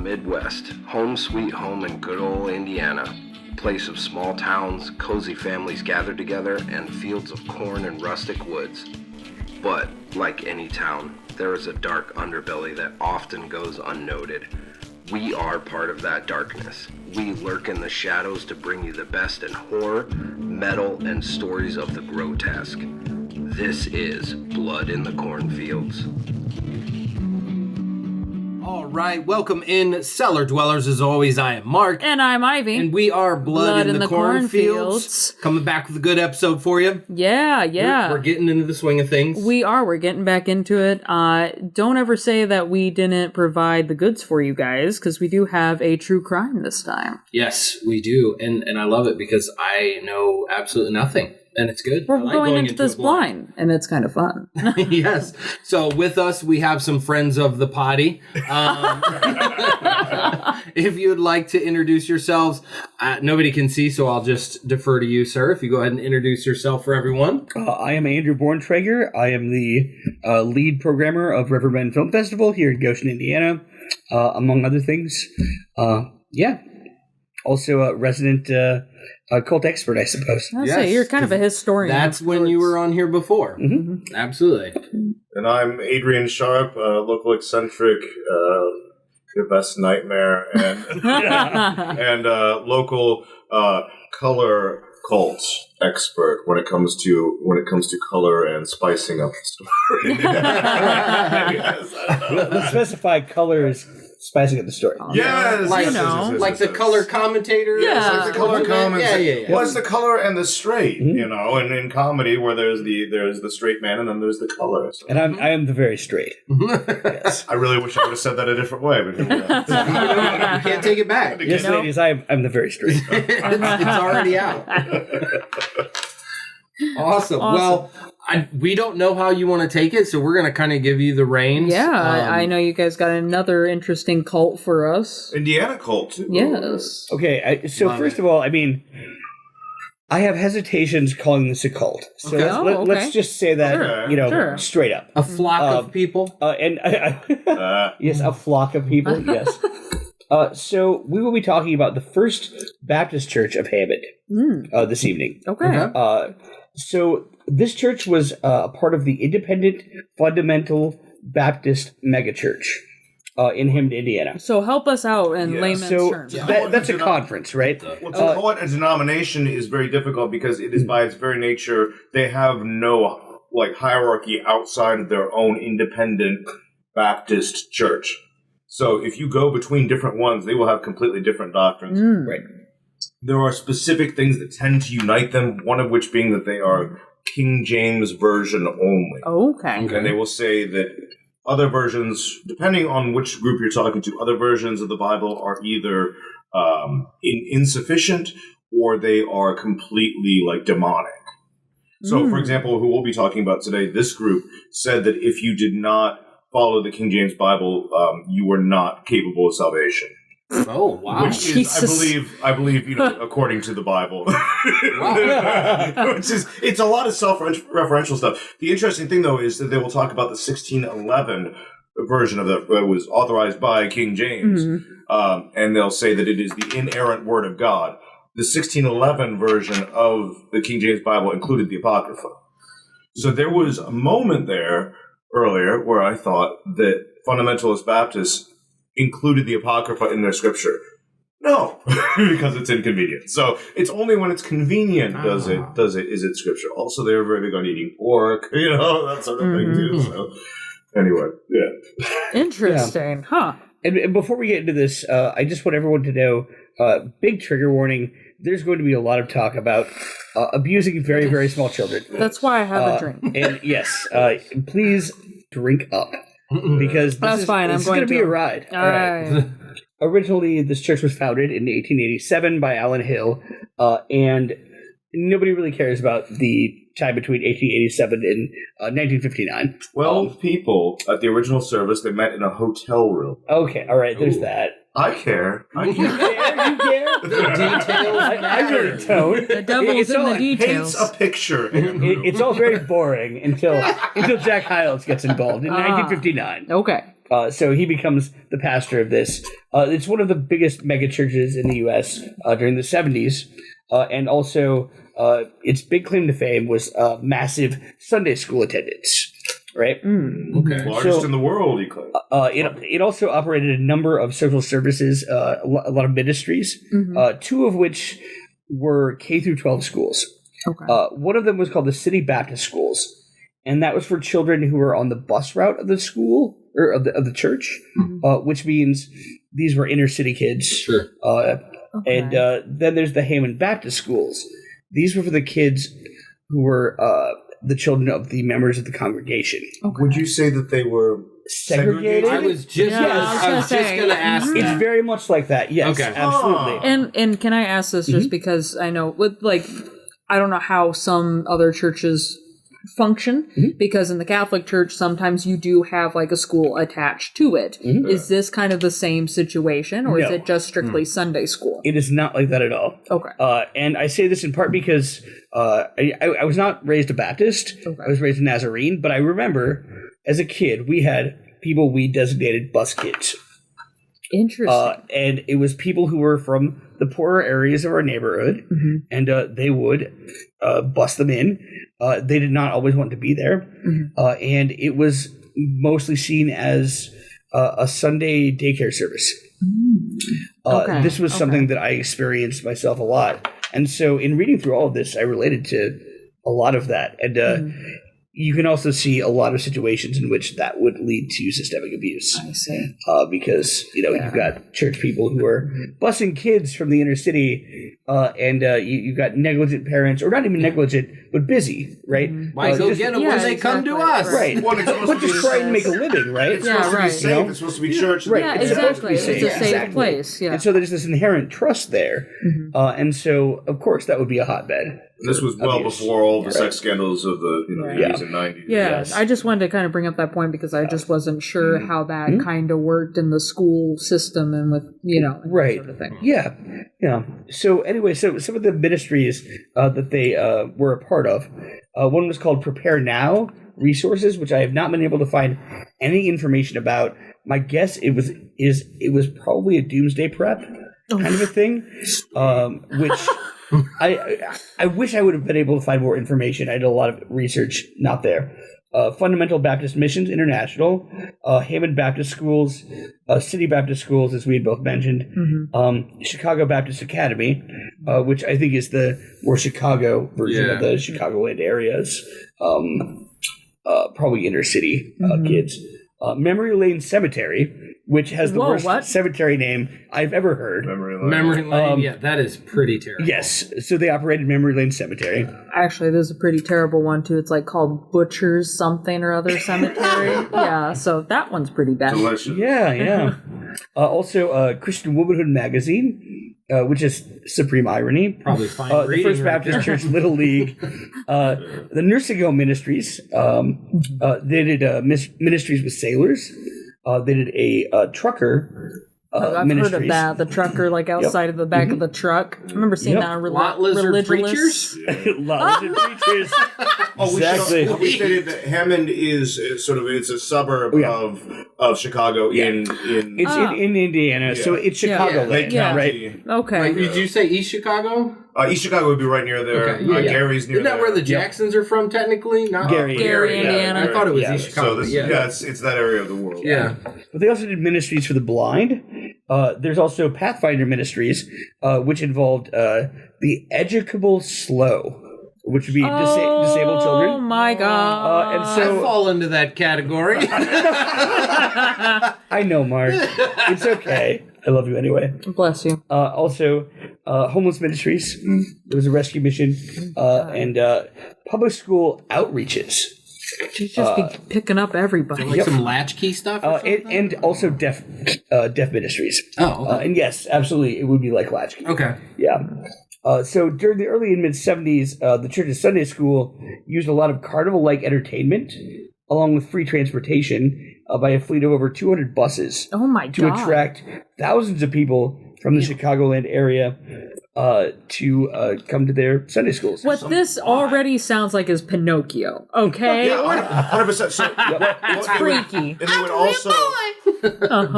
Midwest, home sweet home in good old Indiana. Place of small towns, cozy families gathered together, and fields of corn and rustic woods. But, like any town, there is a dark underbelly that often goes unnoted. We are part of that darkness. We lurk in the shadows to bring you the best in horror, metal, and stories of the grotesque. This is Blood in the Cornfields. All right, welcome in, Cellar Dwellers. As always, I am Mark. And I'm Ivy. And we are Blood in the Cornfields. Coming back with a good episode for you. Yeah. We're getting into the swing of things. We're getting back into it. Don't ever say that we didn't provide the goods for you guys, because we do have a true crime this time. Yes, we do. And I love it because I know absolutely nothing. And it's good. We're going into this blind, and it's kind of fun. Yes. So with us, we have some friends of the potty. If you'd like to introduce yourselves, nobody can see, so I'll just defer to you, sir. If you go ahead and introduce yourself for everyone. I am Andrew Borntrager. I am the lead programmer of Riverbend Film Festival here in Goshen, Indiana, among other things. Also a resident cult expert, I suppose. I'll say you're kind of a historian. That's when you were on here before. Mm-hmm. Absolutely. And I'm Adrian Sharp, local eccentric, your best nightmare, and local color cult expert when it comes to color and spicing up the story. Yes, Let's specify colors spicing up the story. Yes, Like, yes, like the color commentator. Yeah. Like the color commentator. Yeah. Well, it's the color and the straight, Mm-hmm. and in comedy where there's the straight man and then there's the color. So. And I am the very straight. Yes. I really wish I would have said that a different way, but You can't take it back. Yes, ladies, I'm the very straight. It's already out. Awesome. Well, we don't know how you want to take it, so we're going to kind of give you the reins. Yeah, I know you guys got another interesting cult for us. Indiana cult, too. Yes. Okay, first of all, I mean, I have hesitations calling this a cult. So Okay. let's just say that, Sure. straight up. A flock of people. Yes, a flock of people, yes. So we will be talking about the First Baptist Church of Hammond this evening. Okay. So this church was a part of the Independent Fundamental Baptist megachurch in Hammond, Indiana. So help us out in layman's terms. That's a conference, right? Well, to call it a denomination is very difficult because it is by its very nature, they have no hierarchy outside of their own independent Baptist church. So if you go between different ones, they will have completely different doctrines. Right. There are specific things that tend to unite them, one of which being that they are King James Version only. Okay. And they will say that other versions, depending on which group you're talking to, other versions of the Bible are either insufficient or they are completely demonic. So, for example, who we'll be talking about today, this group said that if you did not follow the King James Bible, you were not capable of salvation. Oh, wow. Which is, I believe, according to the Bible. Which is, it's a lot of self-referential stuff. The interesting thing, though, is that they will talk about the 1611 version of that was authorized by King James, and they'll say that it is the inerrant word of God. The 1611 version of the King James Bible included the Apocrypha. So there was a moment there earlier where I thought that fundamentalist Baptists included the Apocrypha in their scripture. No, because it's inconvenient. So it's only when it's convenient is it scripture. Also, they were very big on eating pork, that sort of thing too. So anyway, yeah. Interesting, huh? And before we get into this, I just want everyone to know, big trigger warning, there's going to be a lot of talk about abusing very, very small children. That's why I have a drink. And yes, please drink up. Because that's fine. This is going to be a ride. All right. Originally, this church was founded in 1887 by Alan Hill, and nobody really cares about the time between 1887 and 1959. 12 people at the original service. They met in a hotel room. Okay, all right, there's that. I care. You care? The details I really don't. The devil's in the details. Paints a picture. It's all very boring until Jack Hyles gets involved in 1959. Okay. So he becomes the pastor of this. It's one of the biggest mega churches in the U.S. During the 70s. And also, its big claim to fame was massive Sunday school attendance. Right? Okay. Largest in the world, he claimed. It also operated a number of social services, a lot of ministries, two of which were K through 12 schools. Okay. One of them was called the City Baptist Schools, and that was for children who were on the bus route of the school or of the church, which means these were inner city kids. Sure. And then there's the Hammond Baptist Schools. These were for the kids who were the children of the members of the congregation. Okay. Would you say that they were Segregated? I was just Yeah, I was gonna say. going to ask It's that. very much like that. Yes, Okay. absolutely. And can I ask this just because I know with I don't know how some other churches function because in the Catholic Church sometimes you do have like a school attached to it. Is this kind of the same situation or is No. it just strictly Sunday school? It is not like that at all. Okay. And I say this in part because I was not raised a Baptist. Okay. I was raised a Nazarene, but I remember as a kid we had people we designated bus kids. Interesting. And it was people who were from the poorer areas of our neighborhood, and they would bus them in. They did not always want to be there, and it was mostly seen as a Sunday daycare service. Okay, This was something that I experienced myself a lot, and so in reading through all of this, I related to a lot of that, and you can also see a lot of situations in which that would lead to systemic abuse. I see. Because, you've got church people who are busing kids from the inner city, and you've got negligent parents, or not even negligent, but busy, right? Why go get them when they come to us? Right. Well, it's supposed But to be just try and make a safe. living, right? It's supposed to be safe. You know? It's supposed to be church. Right. Yeah, It's supposed to exactly. be safe. It's a safe Exactly. place. Yeah. And so there's this inherent trust there. And so, of course, that would be a hotbed. This was well Abuse. before all the sex scandals of the Yeah. 80s and 90s. Yeah, Yes. I just wanted to kind of bring up that point because I just wasn't sure how that kind of worked in the school system and with, and Right. that sort of thing. Yeah. So anyway, so some of the ministries that they were a part of, one was called Prepare Now Resources, which I have not been able to find any information about. My guess it was probably a doomsday prep kind of a thing, which I wish I would have been able to find more information. I did a lot of research, not there. Fundamental Baptist Missions International, Hammond Baptist Schools, City Baptist Schools, as we had both mentioned, Chicago Baptist Academy, which I think is the more Chicago version of the Chicagoland areas, probably inner city kids. Memory Lane Cemetery, which has the worst cemetery name I've ever heard. Memory Lane, that is pretty terrible. Yes, so they operated Memory Lane Cemetery. Actually, there's a pretty terrible one too. It's like called Butcher's something or other cemetery. Yeah, so that one's pretty bad. Delicious. Yeah. Also, Christian Womanhood Magazine, which is supreme irony. Probably fine The reading First right Baptist Church Little League, the Nursing Home Ministries. They did ministries with sailors. They did a trucker. I've heard of that. The trucker, like outside of the back of the truck. I remember seeing that on Lot lizard preachers? Lot lizard preachers. Exactly. We stated that Hammond is it's a suburb of Chicago in It's in Indiana, so it's Chicago, Lake County. right? Okay. Did you say East Chicago? East Chicago would be right near there. Okay, Gary's near Isn't that there. where the Jacksons are from, technically? Not Gary, Indiana. I thought it was Yeah. East Chicago. So it's that area of the world. Yeah. But they also did ministries for the blind. There's also Pathfinder Ministries, which involved the educable slow, which would be disabled children. Oh my god! And I so fall into that category. I know, Mark. It's okay. I love you anyway. Bless you. Also, homeless ministries. There was a rescue mission, and public school outreaches. You just be picking up everybody. Like some latchkey stuff or something? And also deaf ministries. Oh, okay. And yes, absolutely, it would be like latchkey. Okay. Yeah. So during the early and mid 70s, the church's Sunday school used a lot of carnival-like entertainment, along with free transportation, by a fleet of over 200 buses. Oh my to god! attract thousands of people from the Chicagoland area to come to their Sunday schools. What this already sounds like is Pinocchio, okay? Yeah, 100%. So, It's freaky. And they would also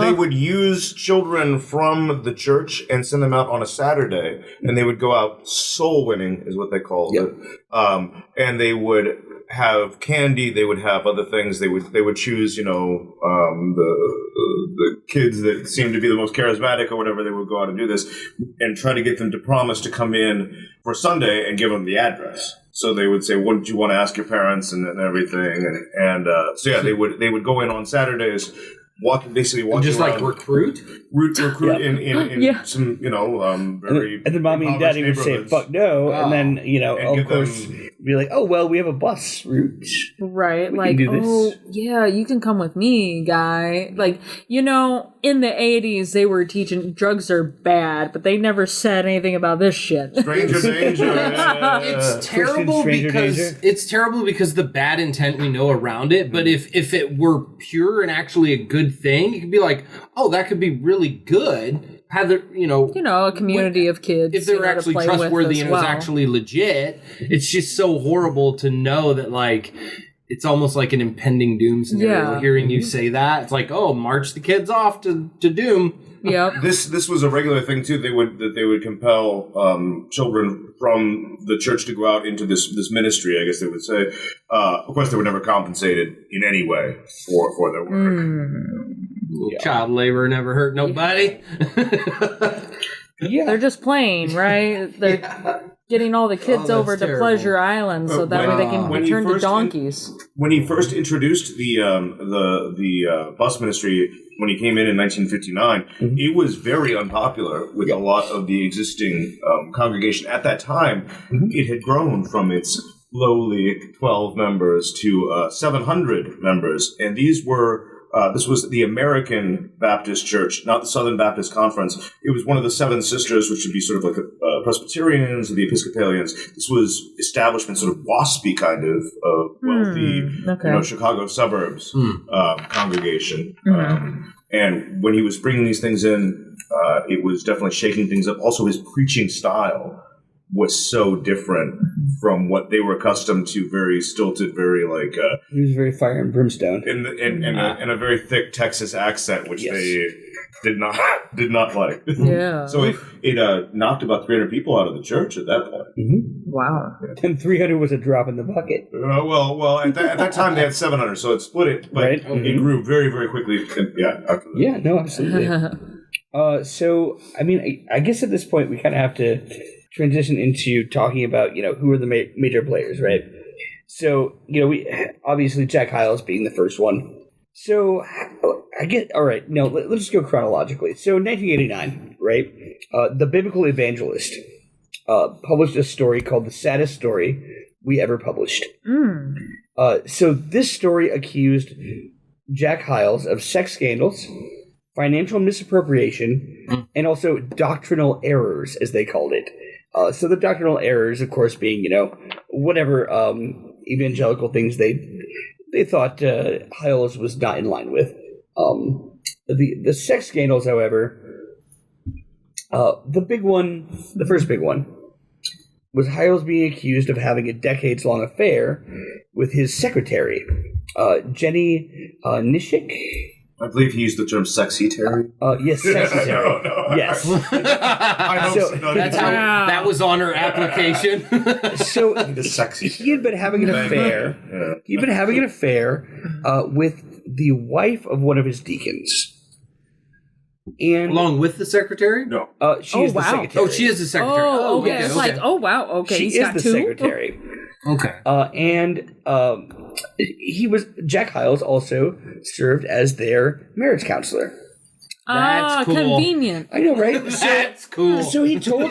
they would use children from the church and send them out on a Saturday, and they would go out soul winning, is what they called it. And they would have candy. They would have other things. They would choose, the kids that seemed to be the most charismatic or whatever. They would go out and do this and try to get them to promise to come in for Sunday and give them the address. So they would say, "What do you want to ask your parents?" and everything. And so yeah, they would go in on Saturdays. Basically walk just around, like recruit in some very and then mommy and daddy would say neighborhoods. fuck no, and then And of course be like, oh well, we have a bus route, Right, we like, can do this. oh, yeah, you can come with me, guy. Like, in the 80s, they were teaching drugs are bad, but they never said anything about this shit. Stranger danger. It's terrible Stranger because danger. the bad intent we know around it. But if it were pure and actually a good thing, you could be like, oh, that could be really good. Had there, A community of kids. if they were to actually play with trustworthy as and it was well. actually legit. It's just so horrible to know that, like, it's almost like an impending doom scenario. Yeah. Hearing you say that, it's like, oh, march the kids off to doom. Yep. This was a regular thing too. They would compel children from the church to go out into this ministry. I guess they would say. Of course, they were never compensated in any way for their work. Child labor never hurt nobody. They're just playing, right? They're getting all the kids over to terrible. Pleasure Island so that way they can When he return to first donkeys. When he first introduced the bus ministry, when he came in 1959, it was very unpopular with a lot of the existing congregation at that time. It had grown from its lowly 12 members to 700 members, and these were. This was the American Baptist Church, not the Southern Baptist Conference. It was one of the Seven Sisters, which would be sort of like the Presbyterians or the Episcopalians. This was establishment, sort of waspy kind of wealthy, Chicago suburbs congregation. And when he was bringing these things in, it was definitely shaking things up. Also, his preaching style was so different from what they were accustomed to, very stilted, very like he was very fire and brimstone, in a very thick Texas accent, which they did not like. Yeah. So it knocked about 300 people out of the church at that point. Wow. And 300 was a drop in the bucket. Well, at that time they had 700, so it split it, but Right. it grew very, very quickly. After that. Yeah, no, absolutely. So, I mean, I guess at this point we kind of have to transition into talking about, who are the major players, right? So, we obviously Jack Hyles being the first one. So, I get, all right, no, let's just go chronologically. So, 1989, right? The Biblical Evangelist published a story called The Saddest Story We Ever Published. So, this story accused Jack Hyles of sex scandals, financial misappropriation, and also doctrinal errors, as they called it. So the doctrinal errors, of course, being, whatever evangelical things they thought Hyles was not in line with. The sex scandals, however, the first big one, was Hyles being accused of having a decades-long affair with his secretary, Jenny Nishik. I believe he used the term "sexy-tary." Yes, secretary. No. Yes. I hope So- so. That's how that was on her application. So The sexy. he had been having an affair. Yeah. He'd been having an affair with the wife of one of his deacons, and Along with the secretary? No. she is the wow. secretary. Oh, she is the secretary. Oh, okay. yes. It's like, oh, wow. Okay, She he's is got the two. secretary. Okay. Jack Hyles also served as their marriage counselor. Ah, That's cool. convenient. I know, right? That's cool. So he told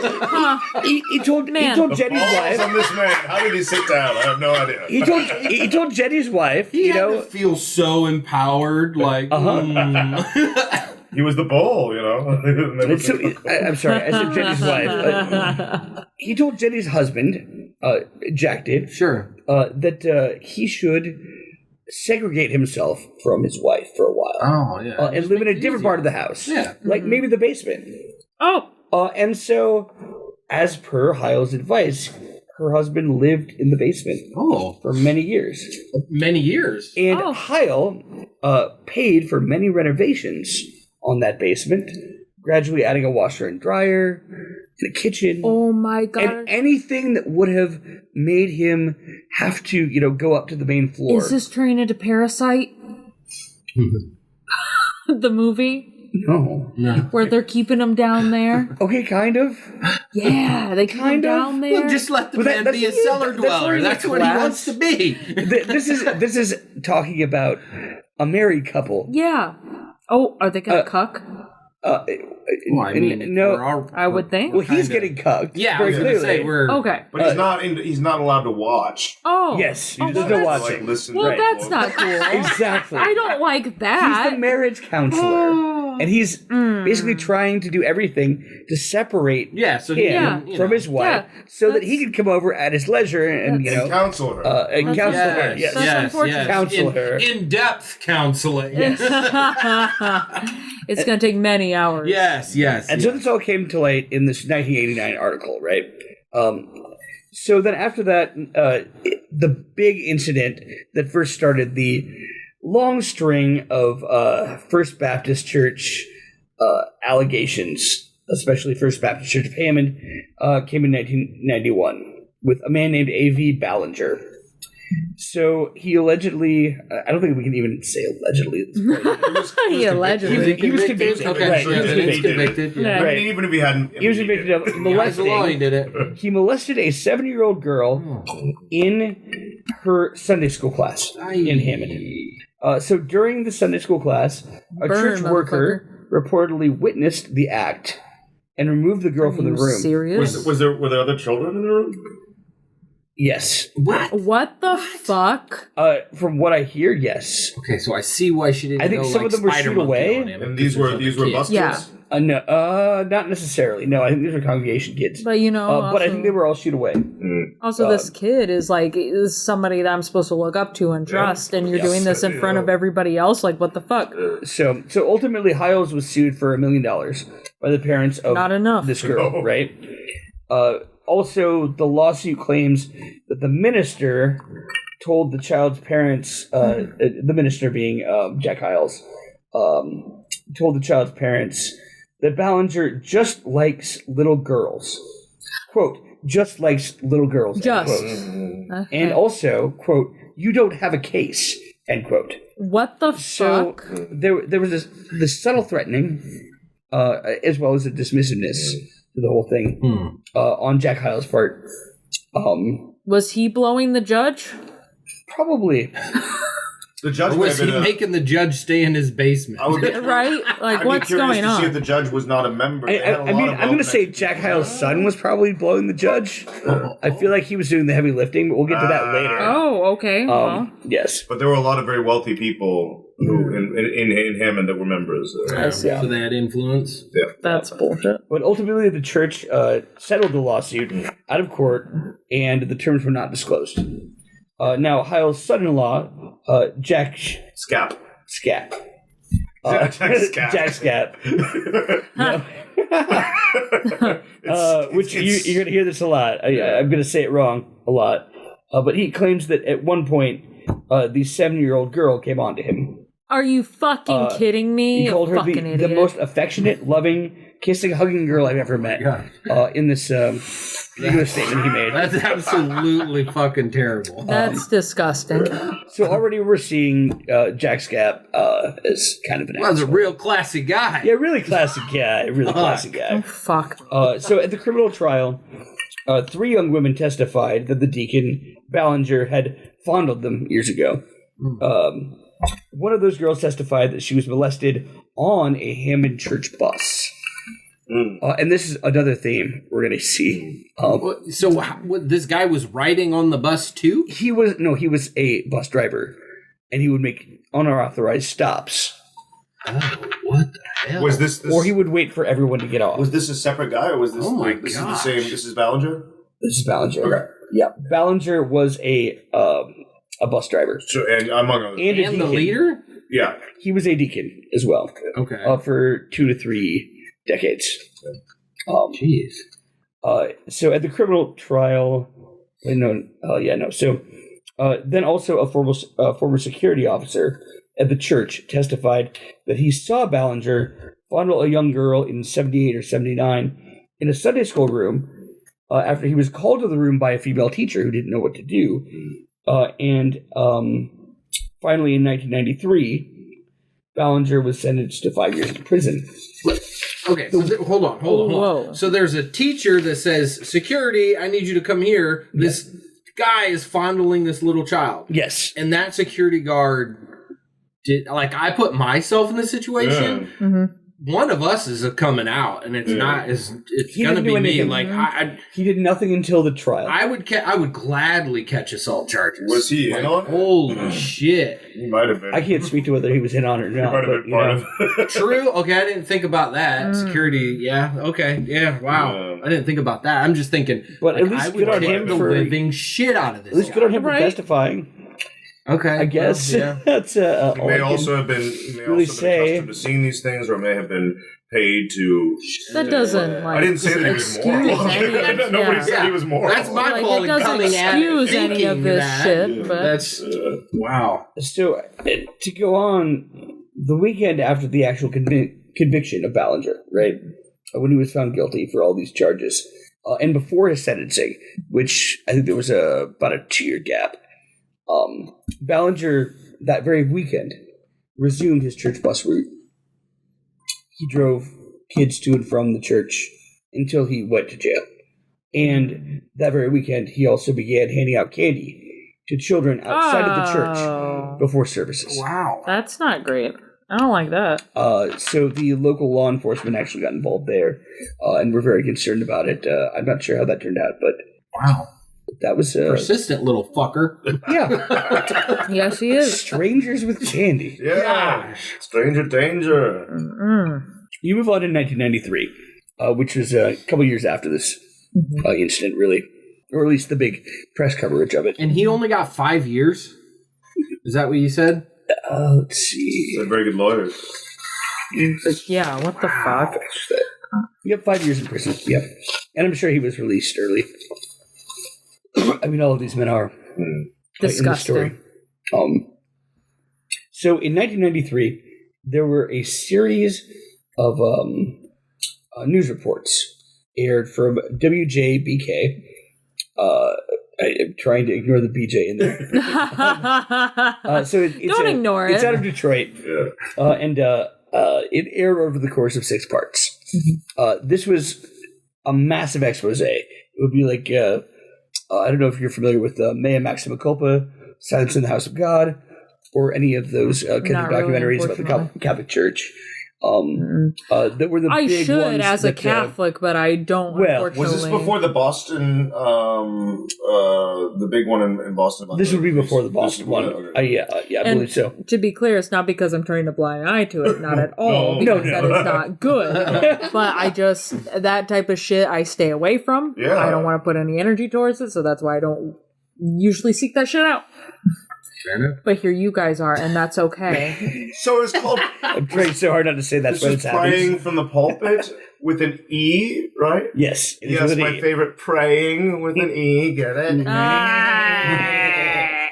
he told Jenny's Balls wife. on this man. How did he sit down? I have no idea. He told Jenny's wife. He had to feel so empowered, like, He was the bull, I'm sorry, I said Jenny's wife. He told Jenny's husband, Jack did, Sure. that he should segregate himself from his wife for a while. Oh, yeah. And live in a different part of the house. Yeah. Like maybe the basement. Oh, And so as per Hyles' advice, her husband lived in the basement for many years. Many years. And Hyle paid for many renovations on that basement, gradually adding a washer and dryer and a kitchen. Oh my God. And anything that would have made him have to, go up to the main floor. Is this turning into Parasite? The movie? No. Where they're keeping him down there? Okay, kind of. Yeah, they keep him down there. Well, just let the man be a cellar dweller. That's what he wants to be. This is talking about a married couple. Yeah. Oh, are they gonna cuck? Well, I mean, no. I would think. Well, he's getting cucked. Yeah, I was going to say we're okay, but he's not allowed to watch. Oh, yes, oh, there's no watching. Listen. Well, Right. that's not cool. Exactly. I don't like that. He's the marriage counselor, and he's basically trying to do everything to separate him from his wife, so that he can come over at his leisure and counsel her. And counsel her. That's Yes, unfortunate. counsel her. In-depth counseling. It's going to take many hours. Yes. And so this all came to light in this 1989 article, right? So then after that, the big incident that first started the long string of First Baptist Church allegations, especially First Baptist Church of Hammond, came in 1991 with a man named A.V. Ballinger. So he allegedly, I don't think we can even say allegedly at this point. He allegedly. He was convicted. Okay, Right, he was he's convicted. convicted. Yeah. Right. Even if he hadn't, He was convicted of molesting. He did it. He molested a 7-year-old girl in her Sunday school class in Hammond. So during the Sunday school class, a church worker reportedly witnessed the act and removed the girl from the room. Serious? were there other children in the room? Yes. What the fuck? From what I hear, yes. Okay, so I see why she didn't. I think go, some like, of them were Spider shoot Monkey away. on him And because these were those other bus Yeah. kids? No, not necessarily. No, I think these were congregation kids. But but I think they were all shoot away. Also, this kid is is somebody that I'm supposed to look up to and trust, and you're doing this in front of everybody else. Like, what the fuck? So ultimately, Hyles was sued for $1 million by the parents of Not enough. this girl, right? Also, the lawsuit claims that the minister told the child's parents, the minister being Jack Hyles, told the child's parents that Ballinger just likes little girls. Quote, just likes little girls. Just. End quote. Okay. And also, quote, you don't have a case, end quote. What the So fuck? there was this subtle threatening, as well as a dismissiveness to the whole thing on Jack Hyles' part. Was he blowing the judge? Probably. The judge Or was may he have been making the judge stay in his basement? I would be, Right? Like, I'd be what's curious going to see if on? the judge was not a member. They had a I lot mean, of I'm going to say well-connected Jack Hyles' son was probably blowing the judge. I feel like he was doing the heavy lifting, but we'll get to that later. Oh, okay. Well, Yes. But there were a lot of very wealthy people who in Hammond that were members. I see. So they had influence. That's bullshit. But ultimately, the church settled the lawsuit out of court, and the terms were not disclosed. Now, Hyles' son-in-law, Jack Scap. Scap. Jack Scap. Jack Scap. Which you're going to hear this a lot. I'm going to say it wrong a lot. But he claims that at one point, the 7-year-old girl came on to him. Are you fucking kidding me? He called her fucking the idiot. most affectionate, loving, kissing, hugging girl I've ever met. In this statement he made. That's absolutely fucking terrible. That's disgusting. So already we're seeing Jack Scap as kind of an That was a asshole. real classy guy. Yeah, really classic guy. Really classic guy. Fuck. So at the criminal trial, 3 young women testified that the deacon Ballinger had fondled them years ago. One of those girls testified that she was molested on a Hammond church bus. And this is another theme we're going to see. So this guy was riding on the bus too? He was a bus driver, and he would make unauthorized stops. Oh, what the hell? Was this Or he would wait for everyone to get off. was this a separate guy, or was this? Oh my this is the gosh. same. This is Ballinger. This is Ballinger. Okay. Yeah, Ballinger was a bus driver So, and among others, and a And the deacon. leader? yeah. He was a deacon as well Okay. for 2 to 3 decades. Jeez. So at the criminal trial, So then also a former security officer at the church testified that he saw Ballinger fondle a young girl in 78 or 79 in a Sunday school room after he was called to the room by a female teacher who didn't know what to do. And finally, in 1993, Ballinger was sentenced to 5 years in prison. Okay, so hold on. Whoa. So there's a teacher that says, "Security, I need you to come here." This guy is fondling this little child. Yes. And that security guard I put myself in this situation. Yeah. Mm-hmm. One of us is coming out, and it's He going to didn't be do me. anything. Like He did nothing until the trial. I would gladly catch assault charges. Was he in on it? Holy shit! He might have been. I can't speak to whether he was in on it or He not. might have But, been part of it. True. Okay, I didn't think about that. Security. Yeah. Okay. Yeah. Wow. I didn't think about that. I'm just thinking. But at least I would good on kick him the for living shit out of this. At least good on him for Right. testifying. Okay. I guess Well, yeah. that's He all I may can also have been really say say. accustomed to seeing these things, or may have been paid to. That doesn't I didn't say that he was excuse moral. any of- Nobody yeah. said he was moral. That's my Like, fault it in doesn't coming at it excuse any of thinking this that. shit, but That's wow. So to go on, the weekend after the actual conviction of Ballinger, right, when he was found guilty for all these charges, and before his sentencing, which I think there was about a 2-year gap, Ballinger that very weekend resumed his church bus route. He drove kids to and from the church until he went to jail. And that very weekend, he also began handing out candy to children outside of the Oh. church before services. Wow. that's not great. I don't like that. So the local law enforcement actually got involved there, and were very concerned about it. I'm not sure how that turned out, but Wow. that was Persistent little fucker. yeah, Yes, he is. strangers with candy. Yeah. Stranger danger. You move on to 1993, which was a couple years after this incident, really, or at least the big press coverage of it. And he only got 5 years? Is that what you said? Let's see. They're very good lawyers. Like, yeah, what the fuck? Yep, 5 years in prison. Yep, and I'm sure he was released early. I mean, all of these men are in the story. Disgusting. So in 1993, there were a series of news reports aired from WJBK. I'm trying to ignore the BJ in there. So it's Don't ignore It's it. out of Detroit, and it aired over the course of 6 parts. This was a massive expose. It would be like I don't know if you're familiar with Mea Maxima Culpa, Silence in the House of God, or any of those kind of Not really, documentaries about the unfortunately. Catholic Church. That were the I big should ones as a that, Catholic, but I don't. well, unfortunately. Was this before the Boston, the big one in Boston? about this the would be before the police? Boston one. Okay. I And believe so. To be clear, it's not because I'm turning a blind eye to it, not at all, No. because that is not good. But I just, that type of shit I stay away from. Yeah. I don't want to put any energy towards it, so that's why I don't usually seek that shit out. Fair enough. But here you guys are, and that's okay. So it's called. I'm trying so hard not to say that's This what is it's praying happening. from the pulpit with an E, right? Yes, it is Yes, with an my E. favorite praying with an E. Get it?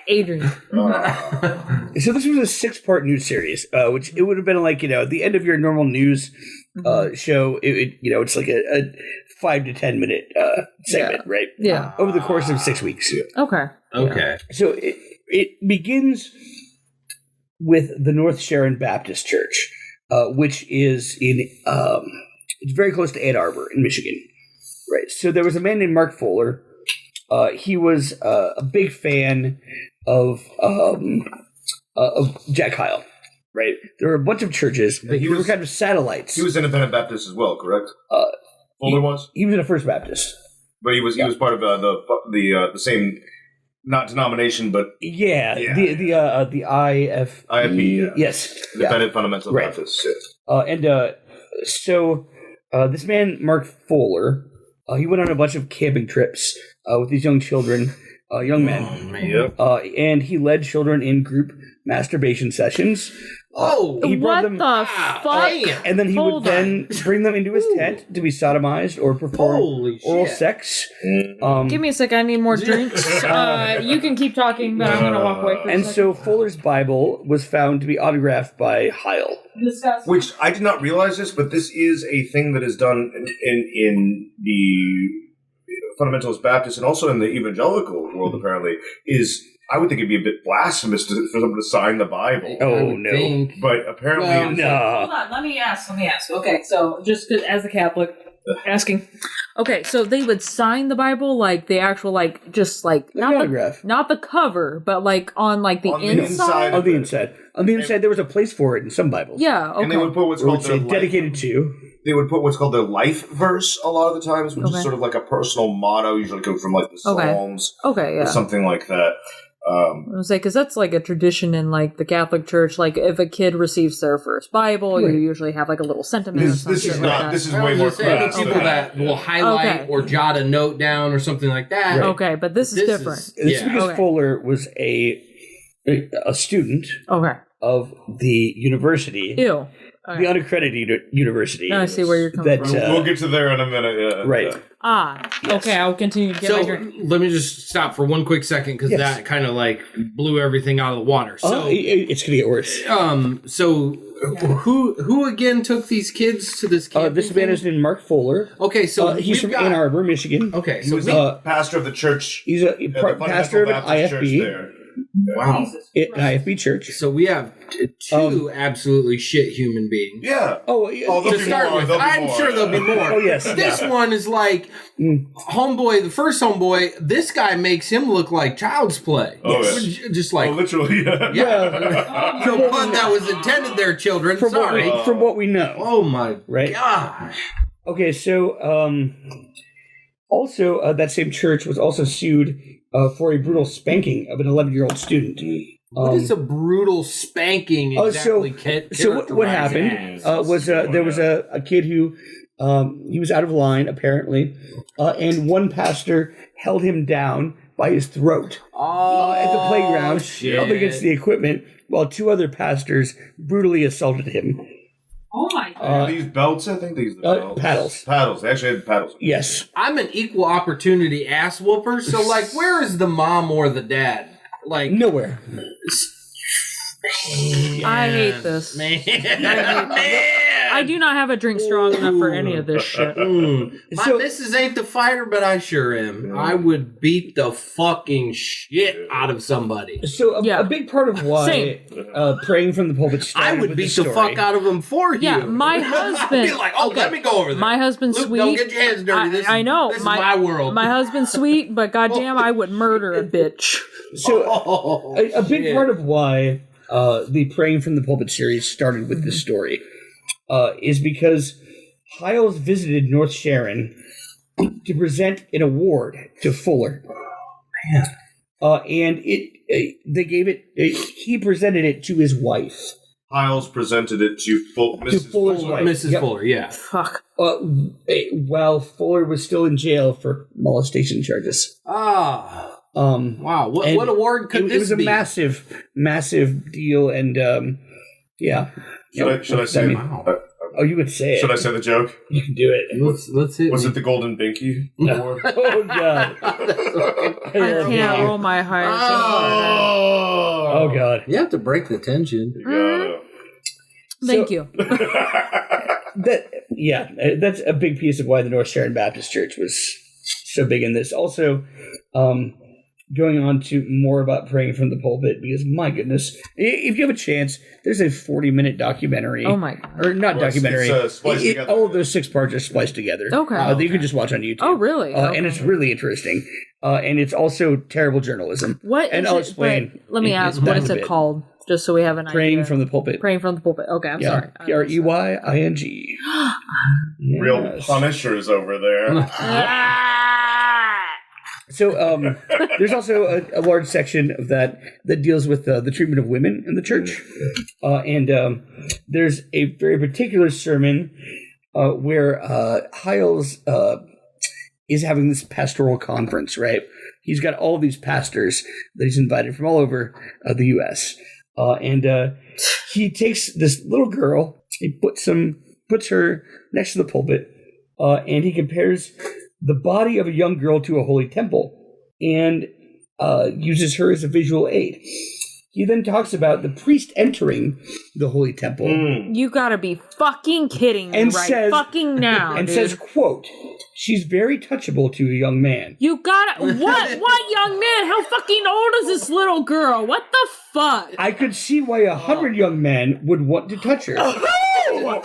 Adrian. So this was a 6-part news series, which it would have been like, at the end of your normal news show. It's like a 5 to 10 minute segment, right? Yeah. Over the course of 6 weeks. Okay. Okay. So it begins with the North Sharon Baptist Church, which is in it's very close to Ann Arbor in Michigan, right? So there was a man named Mark Fuller. He was a big fan of Jack Hyles, right? There were a bunch of churches. And he They were was- kind of satellites. He was independent Baptist as well, correct? Fuller was, He was in a First Baptist. but he was part of the same, not denomination, but Yeah, Yeah. the IFB. IFB, yeah. Yes, yeah. independent fundamental Right. Baptist. Yeah. So this man, Mark Fuller, he went on a bunch of camping trips with these young children, young men, Man. Yep. and he led children in group masturbation sessions Oh, He brought What them- the fuck? damn. And then he Hold would then bring them into his tent to be sodomized or perform Holy oral shit. sex. Give me a sec. I need more drinks. You can keep talking, but I'm going to walk away for a And second. so Fuller's Bible was found to be autographed by Hyles. Discuss. Which I did not realize this, but this is a thing that is done in the fundamentalist Baptist and also in the evangelical world. Apparently, is I would think it'd be a bit blasphemous for someone to sign the Bible. I Oh, would no. think. But apparently, Well, it's- Hold No. on, let me ask. Okay, so just as a Catholic, asking. Okay, so they would sign the Bible like the actual, like, just like Not not autograph. not the cover, but like on like the On the inside. inside. On the inside. On the inside, there was a place for it in some Bibles. Yeah. and they Okay. would put what's Or called would say their dedicated to. They would put what's called their life verse a lot of the times, which Okay. is sort of like a personal motto, usually comes from like the Okay. Psalms Okay. or Yeah. something like that. I was like, because that's like a tradition in like the Catholic Church. Like, if a kid receives their first Bible, you Right. usually have like a little sentiment. This or is something not. like that. This is I way was more gonna say, the crass. people than that will highlight Okay. or jot a note down or something like that. Right. Okay, but this is This different. is- This is Yeah. because Okay. Fuller was a student Okay. of the university, Ew. the unaccredited university. Now I see where you're coming that, from. We'll get to there in a minute. Yeah. Right. Okay, I'll continue to get my So drink. let me just stop for one quick second because Yes. that kind of like blew everything out of the water. So, It's going to get worse. so who again took these kids to this camping This man thing? is named Mark Fuller. Okay, so He's we've from got- Ann Arbor, Michigan. Okay, He so was we, the pastor of the church. He's a the pastor of an Fundamental Baptist church IFB, there. wow. an IFB church. So we have two absolutely shit human beings. Yeah. Oh, Oh, To there'll be start more, with, there'll be I'm more, sure there'll be more. Oh, yes. This one is like homeboy. The first homeboy, this guy makes him look like child's play. Oh, yeah. Just like Oh, literally. Yeah. yeah. No pun that was intended there, children. from Sorry. from what we know. Oh my Right. gosh. Okay, so also that same church was also sued for a brutal spanking of an 11-year-old student. What is a brutal spanking exactly? So what happened was there was a kid who he was out of line apparently, and one pastor held him down by his throat at the playground shit. up against the equipment, while two other pastors brutally assaulted him. Oh my god. These belts, I think these are the belts. Paddles. Paddles. They actually had paddles. Yes. I'm an equal opportunity ass whooper, so like, where is the mom or the dad? Like, Nowhere. I hate this. man. I do not have a drink strong enough for any of this shit. My So- missus ain't the fighter, but I sure am. I would beat the fucking shit out of somebody. So Yeah. a big part of why Same. praying from the pulpit started I would with beat this the story. fuck out of him for you. Yeah, my I'd husband. be like, oh, let me go over there. My husband's Luke, sweet. don't get your hands dirty. This I know. This is my world. My husband's sweet, but goddamn, I would murder a bitch. So Oh, a big shit. part of why the Praying from the Pulpit series started with this story is because Hyles visited North Sharon to present an award to Fuller. And they gave it. He presented it to his wife. Hyles presented it to Mrs. Fuller's Fuller. wife. Mrs. Yep. Fuller, yeah. Fuck. While Fuller was still in jail for molestation charges. Ah, wow. And What award could it this was a be? massive deal, and yeah. Should I say? Oh, you would say it. Should I say the joke? You can do it. Let's hit. Was it the Golden Binky? Award? Oh God! I can't roll my heart. Oh God! You have to break the tension. You gotta. Thank you. That's a big piece of why the North Sharon Baptist Church was so big in this. Also, going on to more about praying from the pulpit, because my goodness, if you have a chance, there's a 40-minute documentary. Oh my god. Or not Well, it's- documentary. it's, spliced together. All of those 6 parts are spliced together. Okay. That you can just watch on YouTube. Oh really? And Okay. it's really interesting. And it's also terrible journalism. What and is I'll it- explain but let me in ask, that what is a it bit. called? Just so we have an Praying idea. from the pulpit. Praying from the pulpit. Okay, I'm sorry. Preying. Real punishers over there. So there's also a large section of that deals with the treatment of women in the church. And there's a very particular sermon where Hyles is having this pastoral conference, right? He's got all these pastors that he's invited from all over the U.S. and he takes this little girl, he puts her next to the pulpit, and he compares the body of a young girl to a holy temple, and uses her as a visual aid. He then talks about the priest entering the holy temple. You gotta be fucking kidding me fucking now, and dude. says, quote, "She's very touchable to a young man." You gotta... What young man? How fucking old is this little girl? What the fuck? I could see why 100 young men would want to touch her.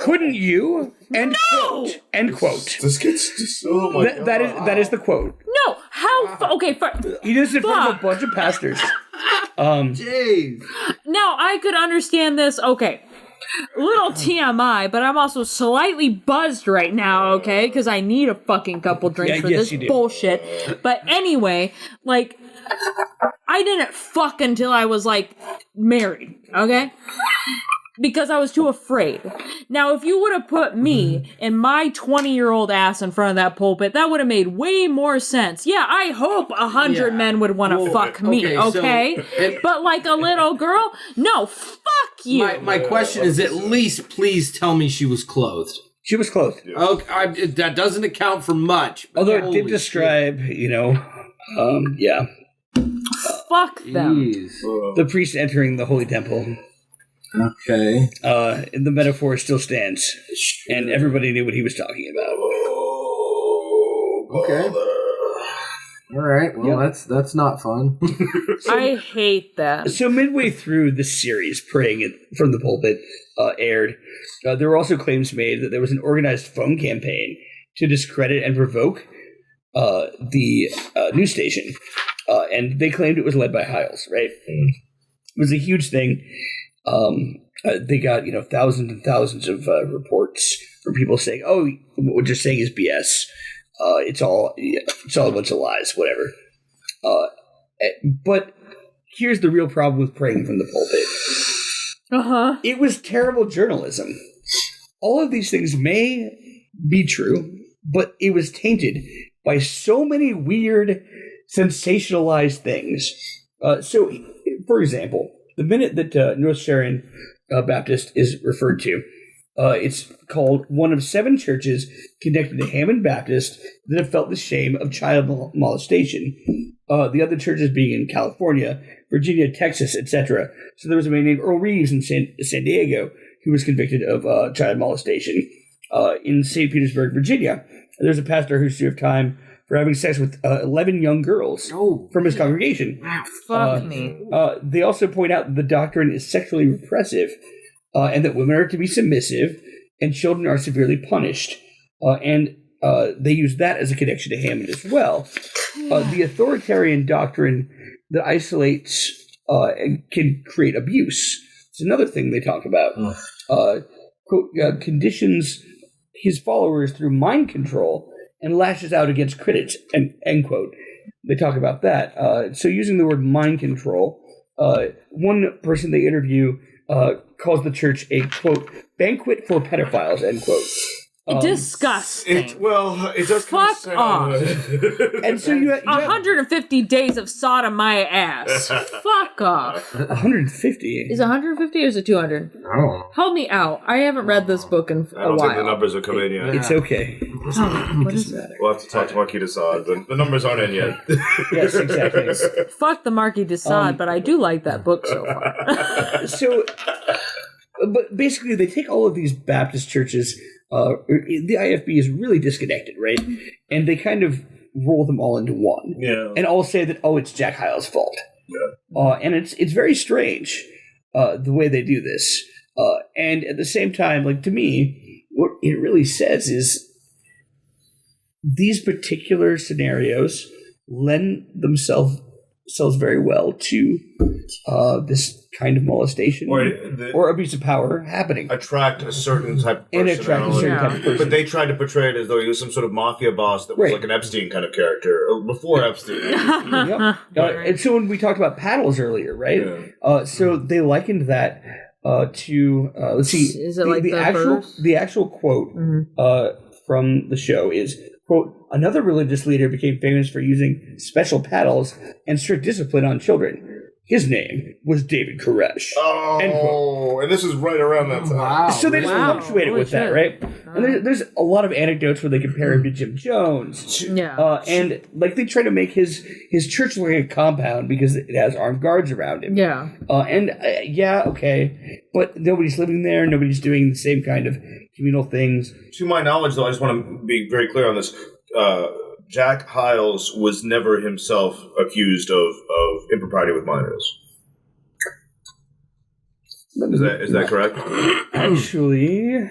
Couldn't you? End quote. End quote. This gets just oh my God. That is the quote. No, how... Okay, He does it in front of a bunch of pastors. Jeez. now I could understand this. Okay. Little TMI, but I'm also slightly buzzed right now, okay? Because I need a fucking couple drinks for this bullshit. But anyway, like, I didn't fuck until I was, like, married, okay? Because I was too afraid. Now, if you would have put me and my 20-year-old ass in front of that pulpit, that would have made way more sense. Yeah, I hope 100 men would want to fuck me, okay? But like a little girl? No, fuck you. My question is, at least please tell me she was clothed. She was clothed. Okay, that doesn't account for much. Although it did describe, yeah. Fuck them. The priest entering the holy temple. Okay. The metaphor still stands, and everybody knew what he was talking about. Okay. All right. Well, that's not fun. I hate that. So midway through the series, praying from the pulpit aired, there were also claims made that there was an organized phone campaign to discredit and provoke the news station, and they claimed it was led by Hyles. Right? It was a huge thing. They got thousands and thousands of reports from people saying, "Oh, what you're saying is BS. It's all a bunch of lies, whatever." But here's the real problem with praying from the pulpit. It was terrible journalism. All of these things may be true, but it was tainted by so many weird, sensationalized things. So, for example, the minute that North Sharon Baptist is referred to, it's called one of 7 churches connected to Hammond Baptist that have felt the shame of child molestation. The other churches being in California, Virginia, Texas, etc. So there was a man named Earl Reeves in San Diego who was convicted of child molestation. In St. Petersburg, Virginia, there's a pastor who served time for having sex with 11 young girls from his congregation. Fuck me. They also point out that the doctrine is sexually repressive, and that women are to be submissive, and children are severely punished. And they use that as a connection to Hammond as well. The authoritarian doctrine that isolates and can create abuse. It's another thing they talk about. Quote, conditions his followers through mind control and lashes out against critics, end quote. They talk about that. So using the word mind control, one person they interview calls the church a, quote, banquet for pedophiles, end quote. Disgusting. It does Fuck off. And so you have 150 days of sodom my ass. Fuck off. 150. Is it 150 or is it 200? Oh. Help me out. I haven't read this book in I don't a think the while. numbers are coming in yet. It's okay. What is that? We'll have to talk to Marquis de Sade. The numbers aren't in yet. Yes, exactly. Fuck the Marquis de Sade, but I do like that book so far. So, but basically, they take all of these Baptist churches. The IFB is really disconnected, right? And they kind of roll them all into one. Yeah. And all say that, it's Jack Hyles' fault. Yeah. And it's very strange the way they do this. And at the same time, like, to me, what it really says is these particular scenarios lend themselves very well to this kind of molestation or abuse of power happening. Attract a certain type of personality. But they tried to portray it as though he was some sort of mafia boss that was like an Epstein kind of character before Epstein. And so when we talked about paddles earlier, right? Yeah. So they likened that to let's see. Is it like the actual quote from the show is, quote, another religious leader became famous for using special paddles and strict discipline on children. His name was David Koresh. End quote. Oh, and this is right around that time. Wow. So they just Wow. fluctuated Holy with that, shit. right? And there's a lot of anecdotes where they compare him to Jim Jones. Yeah. And like they try to make his church look like a compound because it has armed guards around him. Yeah. Yeah, okay. But nobody's living there. Nobody's doing the same kind of communal things. To my knowledge, though, I just want to be very clear on this. Jack Hyles was never himself accused of impropriety with minors. Is that correct? Actually,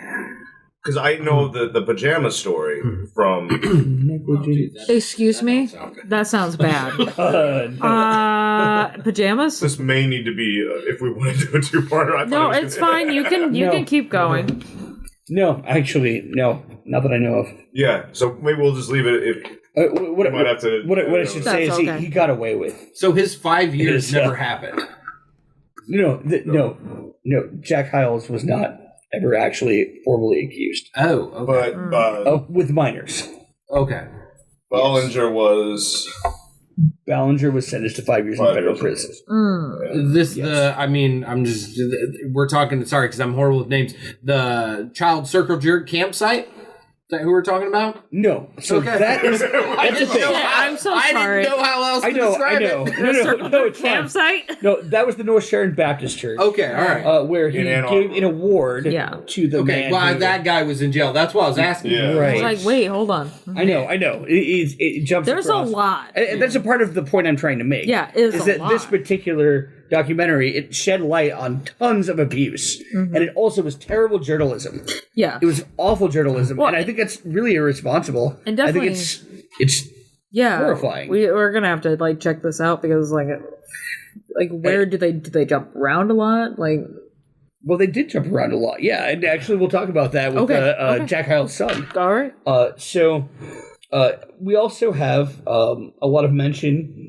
Because I know the pajama story from. Excuse me? That sounds bad. Pajamas? This may need to be if we want to do a two-parter. No, it's fine. You can keep going. no, actually, no. Not that I know of. Yeah, so maybe we'll just leave it. What I should say That's is okay. he got away with. So his 5 years His, never happened. No. Jack Hyles was not ever actually formally accused. Oh, okay. But With minors. Okay. Ballinger was. Ballinger was sentenced to 5 years in federal prison. We're talking, sorry, because I'm horrible with names. The child circle jerk campsite? Is that who we're talking about? No. So Okay. that's the thing. I'm so sorry. I didn't know how else to describe I know. it. No, it's fine. Campsite? No, that was the North Sharon Baptist Church. Okay, all right. Where he In Ann gave Arbor. an award Yeah. to the Okay, man. well, who- that guy was in jail. That's why I was asking. Yeah. Right. I was like, wait, hold on. I know. It jumps There's across. a lot. And that's a part of the point I'm trying to make. Yeah, it is a that this lot. particular documentary, it shed light on tons of abuse. Mm-hmm. And it also was terrible journalism. Yeah. It was awful journalism. Well, and I think that's really irresponsible. And definitely- I think it's Yeah. horrifying. We're gonna have to check this out because where do they jump around a lot? well, they did jump around a lot. Yeah, and actually we'll talk about that with Okay. Jack Hyles' son. All right. So we also have a lot of mention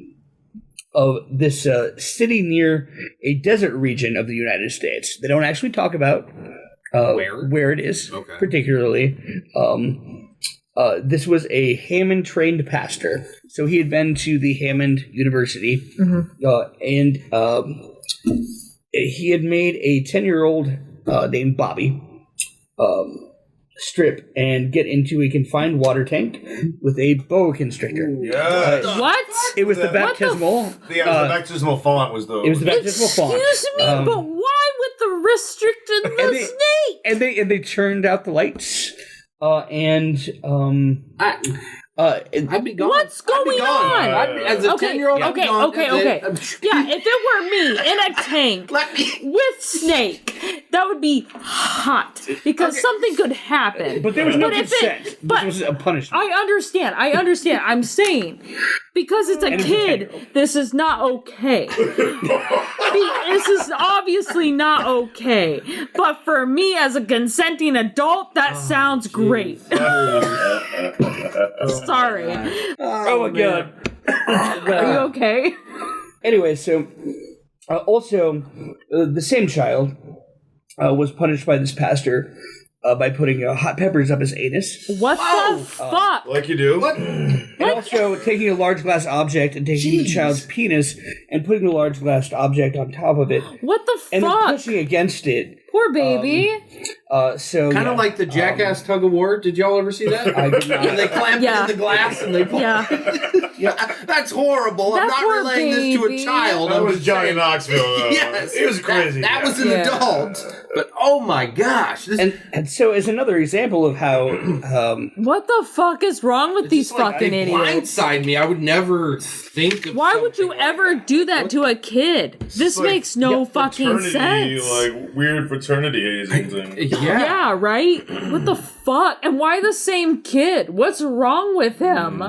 of this city near a desert region of the United States. They don't actually talk about where it is, Okay. particularly. This was a Hammond trained pastor, so he had been to the Hammond University, and he had made a 10-year-old named Bobby strip and get into a confined water tank with a boa constrictor. Yeah. What? It was the What the baptismal. The baptismal font was the. It was the baptismal font. Excuse me, but why with the restricted and the they- snake? And they turned out the lights. I'd be gone. What's I'd be going gone. on? As a 10-year-old, I'd be gone. Okay. Yeah, if it were me in a tank Let me. with snake, that would be hot because something could happen. But there was no But if consent. but This was a punishment. I understand. I'm saying because it's a And it's a kid, 10-year-old. this is not okay. This is obviously not okay. But for me as a consenting adult, that sounds great. Sorry. Oh my god. Are you okay? Anyway, so also the same child was punished by this pastor by putting hot peppers up his anus, What the fuck? Like you do. What? and also taking a large glass object and taking the child's penis and putting the large glass object on top of it What the and then fuck? pushing against it. Poor baby. So Kind of yeah. like the Jackass tug of war. Did y'all ever see that? I did not. And they clamp Yeah. it in the glass and they pull. Yeah. That's horrible. I'm That not poor relaying this to a baby. child. That I'm was just Johnny saying. Knoxville. Yes, It was crazy. That was an Yeah. adult. But oh my gosh, this And so as another example of how What the fuck is wrong with these fucking they idiots? blindside me. I would never think of Why would you something like ever that. do that to a kid? This like makes no fucking Fraternity, sense. like weird fraternity hazing thing. Yeah, right? What the fuck? And why the same kid? What's wrong with him?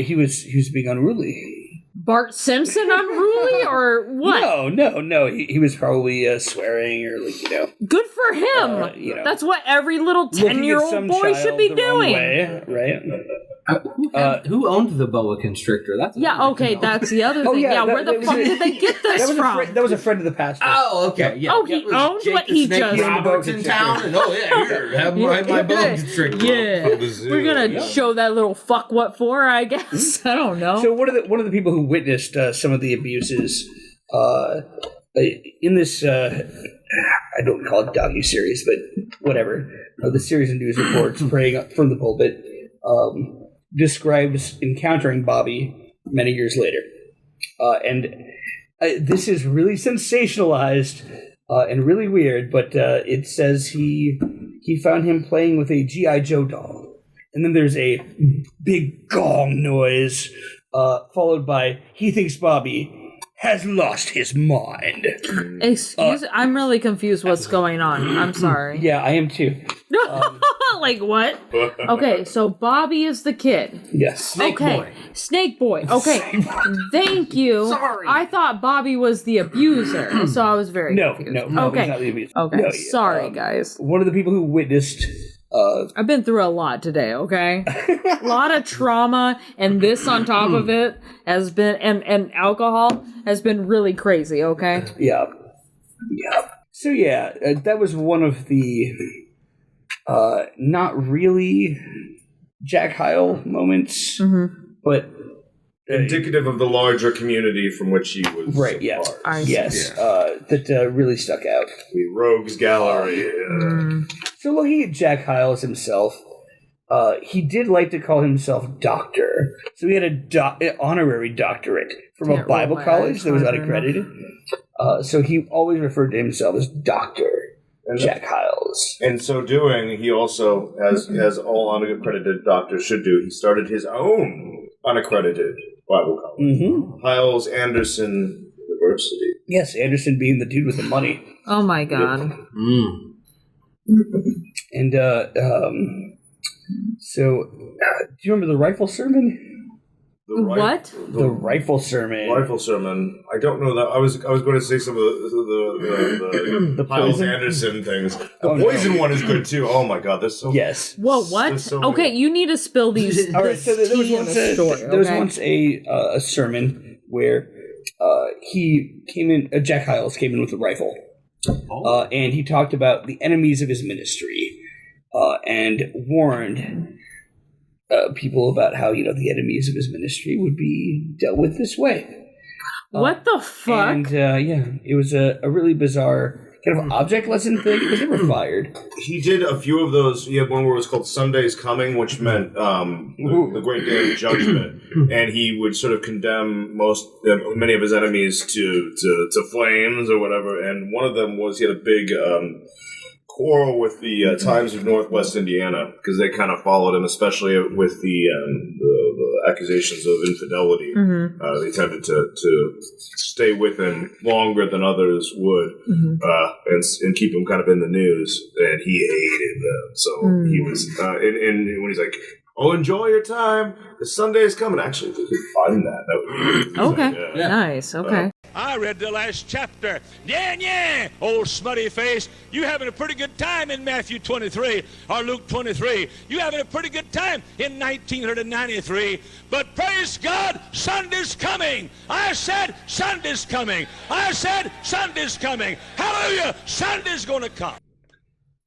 he was being unruly. Bart Simpson unruly or what? No. He was probably swearing or Good for him. That's what every little looking at 10-year-old some boy child should be the wrong doing. way, right? Who owned the boa constrictor? That's what Yeah, I'd like to okay, know. that's the other thing. yeah, Yeah, that- where the that was fuck a- did they get this from? That was a friend of the pastor. Oh, okay. Yeah. Oh, he It was owned Jake what the he Snake just- Roberts in town, and here, have my boa constrictor. Yeah, From the zoo. we're gonna show that little fuck what for, I guess. I don't know. So one of the people who witnessed some of the abuses in this, I don't call it docu-series, but whatever, the series of news reports praying up from the pulpit describes encountering Bobby many years later. And this is really sensationalized and really weird, but it says he found him playing with a G.I. Joe doll. And then there's a big gong noise, followed by, he thinks Bobby has lost his mind. Excuse I'm really confused what's going on. I'm sorry. Yeah, I am too. Like what? Okay, so Bobby is the kid. Yes. Snake boy. Snake boy. Okay. Thank you. Sorry. I thought Bobby was the abuser, so I was very confused. No, Okay. he's not the abuser. Okay. No, Sorry, guys. One of the people who witnessed I've been through a lot today, okay? A lot of trauma, and this on top of it has been, and alcohol has been really crazy, okay? Yeah. So yeah, that was one of the not really Jack Hyles moments, but Indicative of the larger community from which he was right. Yeah. part. Yes. That really stuck out. The Rogues Gallery. So looking at Jack Hyles himself, he did like to call himself doctor. So he had an honorary doctorate from a Bible college that was unaccredited. So he always referred to himself as Doctor Jack Hyles. In so doing, he also, as all unaccredited doctors should do, he started his own unaccredited Bible college. Hyles Anderson University. Yes, Anderson being the dude with the money. Oh my god. And so, do you remember the rifle sermon? What? The rifle sermon. Rifle sermon. I don't know that. I was going to say some of the Hyles poison? Anderson things. The poison one is good too. Oh my god, this so. Yes. Whoa, what? There's so Okay, many. you need to spill these. All right. So there was once story. once a sermon where he came in. Jack Hyles came in with a rifle, and he talked about the enemies of his ministry, and warned people about how the enemies of his ministry would be dealt with this way. What the fuck? And it was a really bizarre kind of object lesson thing. It was never fired. He did a few of those. He had one where it was called Sunday's Coming, which meant the Great Day of Judgment, and he would sort of condemn many of his enemies to flames or whatever. And one of them was he had a big quarrel with the Times of Northwest Indiana because they kind of followed him, especially with the accusations of infidelity. They tended to stay with him longer than others would, and keep him kind of in the news. And he hated them, so he was. And when he's like, "Oh, enjoy your time. The Sunday's coming." Actually, if we could find that, that would be Okay. yeah. Nice. Okay. I read the last chapter. Yeah, old smutty face. You having a pretty good time in Matthew 23 or Luke 23. You having a pretty good time in 1993. But praise God, Sunday's coming. I said Sunday's coming. I said Sunday's coming. Hallelujah, Sunday's going to come.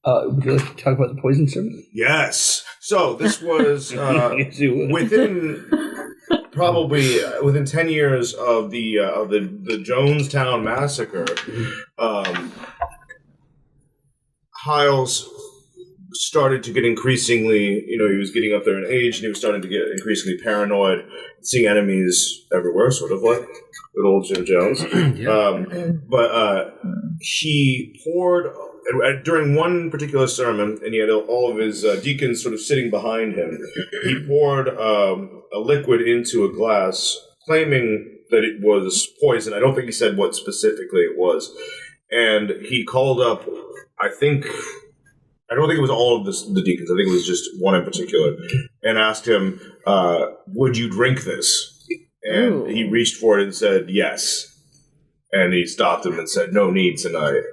Would you like to talk about the poison sermon? Yes. So this was Yes, you would. within 10 years of the Jonestown massacre. Hyles started to get increasingly, he was getting up there in age, and he was starting to get increasingly paranoid, seeing enemies everywhere, sort of like good old Jim Jones. But he poured. During one particular sermon, and he had all of his deacons sort of sitting behind him, he poured a liquid into a glass, claiming that it was poison. I don't think he said what specifically it was. And he called up, I don't think it was all of the deacons, I think it was just one in particular, and asked him, would you drink this? And he reached for it and said, yes. And he stopped him and said, no need tonight.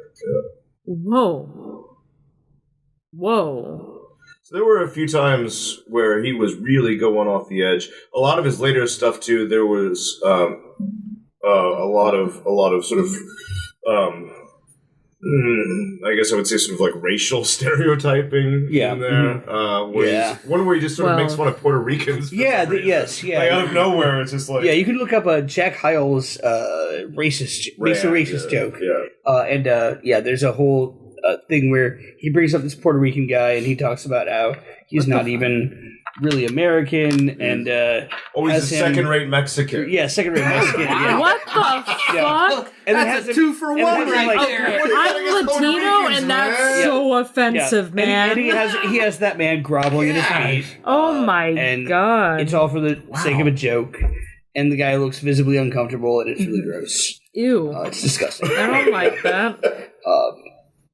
Whoa. So there were a few times where he was really going off the edge. A lot of his later stuff too. There was a lot of sort of I guess I would say sort of like racial stereotyping in there. One where he just sort of makes fun of Puerto Ricans. Yes. Like out of nowhere, it's just like... Yeah, you can look up a Jack Hyles racist joke. Yeah. There's a whole thing where he brings up this Puerto Rican guy and he talks about how he's not even really American and he's a second-rate Mexican. Yeah, second-rate Mexican. Yeah. What the fuck? And that's a 2-for-1 right there. I'm Latino, and that's so offensive, man. And he has that man groveling at his feet. Oh my god! It's all for the sake of a joke, and the guy looks visibly uncomfortable, and it's really gross. Ew! It's disgusting. I don't like that.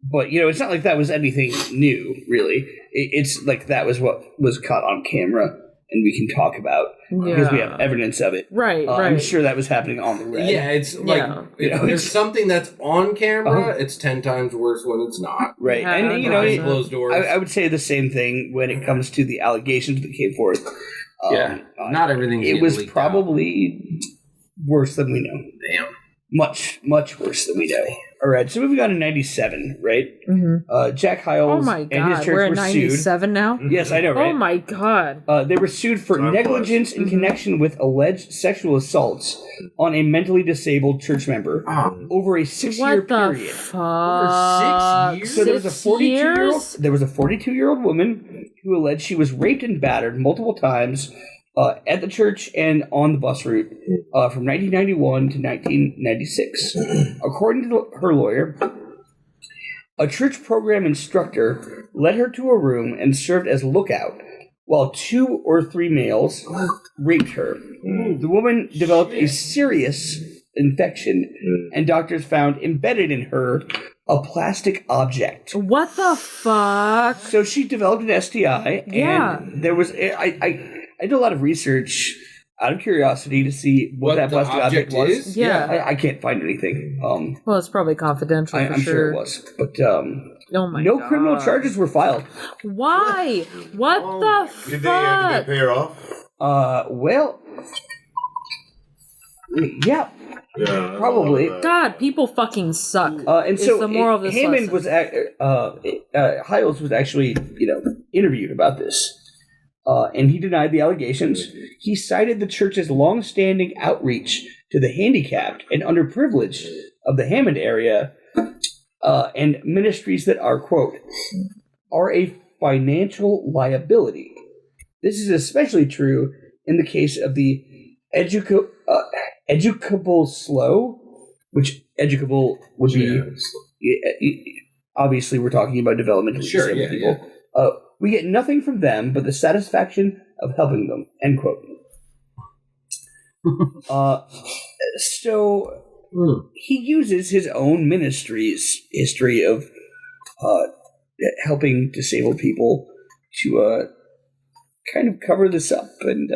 But, it's not like that was anything new, really. It's like that was what was caught on camera, and we can talk about because we have evidence of it. Right. I'm sure that was happening on the red. Yeah, it's like, if there's something that's on camera, it's 10 times worse when it's not. Right. And, closed doors. I would say the same thing when it comes to the allegations that came forth. Not everything. It was probably worse than we know. Damn. Much, much worse than we know. All right, so moving on to 97, right? Jack Hyles and his church we're were 97 sued. now? Yes, I know, right? Oh my god. They were sued for negligence in connection with alleged sexual assaults on a mentally disabled church member over a 6-year period. Over 6 years? So there was a 42-year-old woman who alleged she was raped and battered multiple times at the church and on the bus route from 1991 to 1996. According to her lawyer, a church program instructor led her to a room and served as lookout while 2 or 3 males raped her. The woman developed a serious infection, and doctors found embedded in her a plastic object. What the fuck? So she developed an STI, and there was... I did a lot of research out of curiosity to see what that plastic object was. Is? Yeah. I can't find anything. Well, it's probably confidential. I'm sure it was, but oh my no God. criminal charges were filed. Why? What the fuck? Did they pay her off? Well, yeah, probably. God, people fucking suck. And so the moral of this Hammond lesson. was Hyles was actually interviewed about this. And he denied the allegations. He cited the church's long-standing outreach to the handicapped and underprivileged of the Hammond area and ministries that are, quote, are a financial liability. This is especially true in the case of the educable slow, which educable would be... Obviously, we're talking about developmentally disabled people. Yeah. We get nothing from them but the satisfaction of helping them, end quote. So he uses his own ministry's history of helping disabled people to kind of cover this up and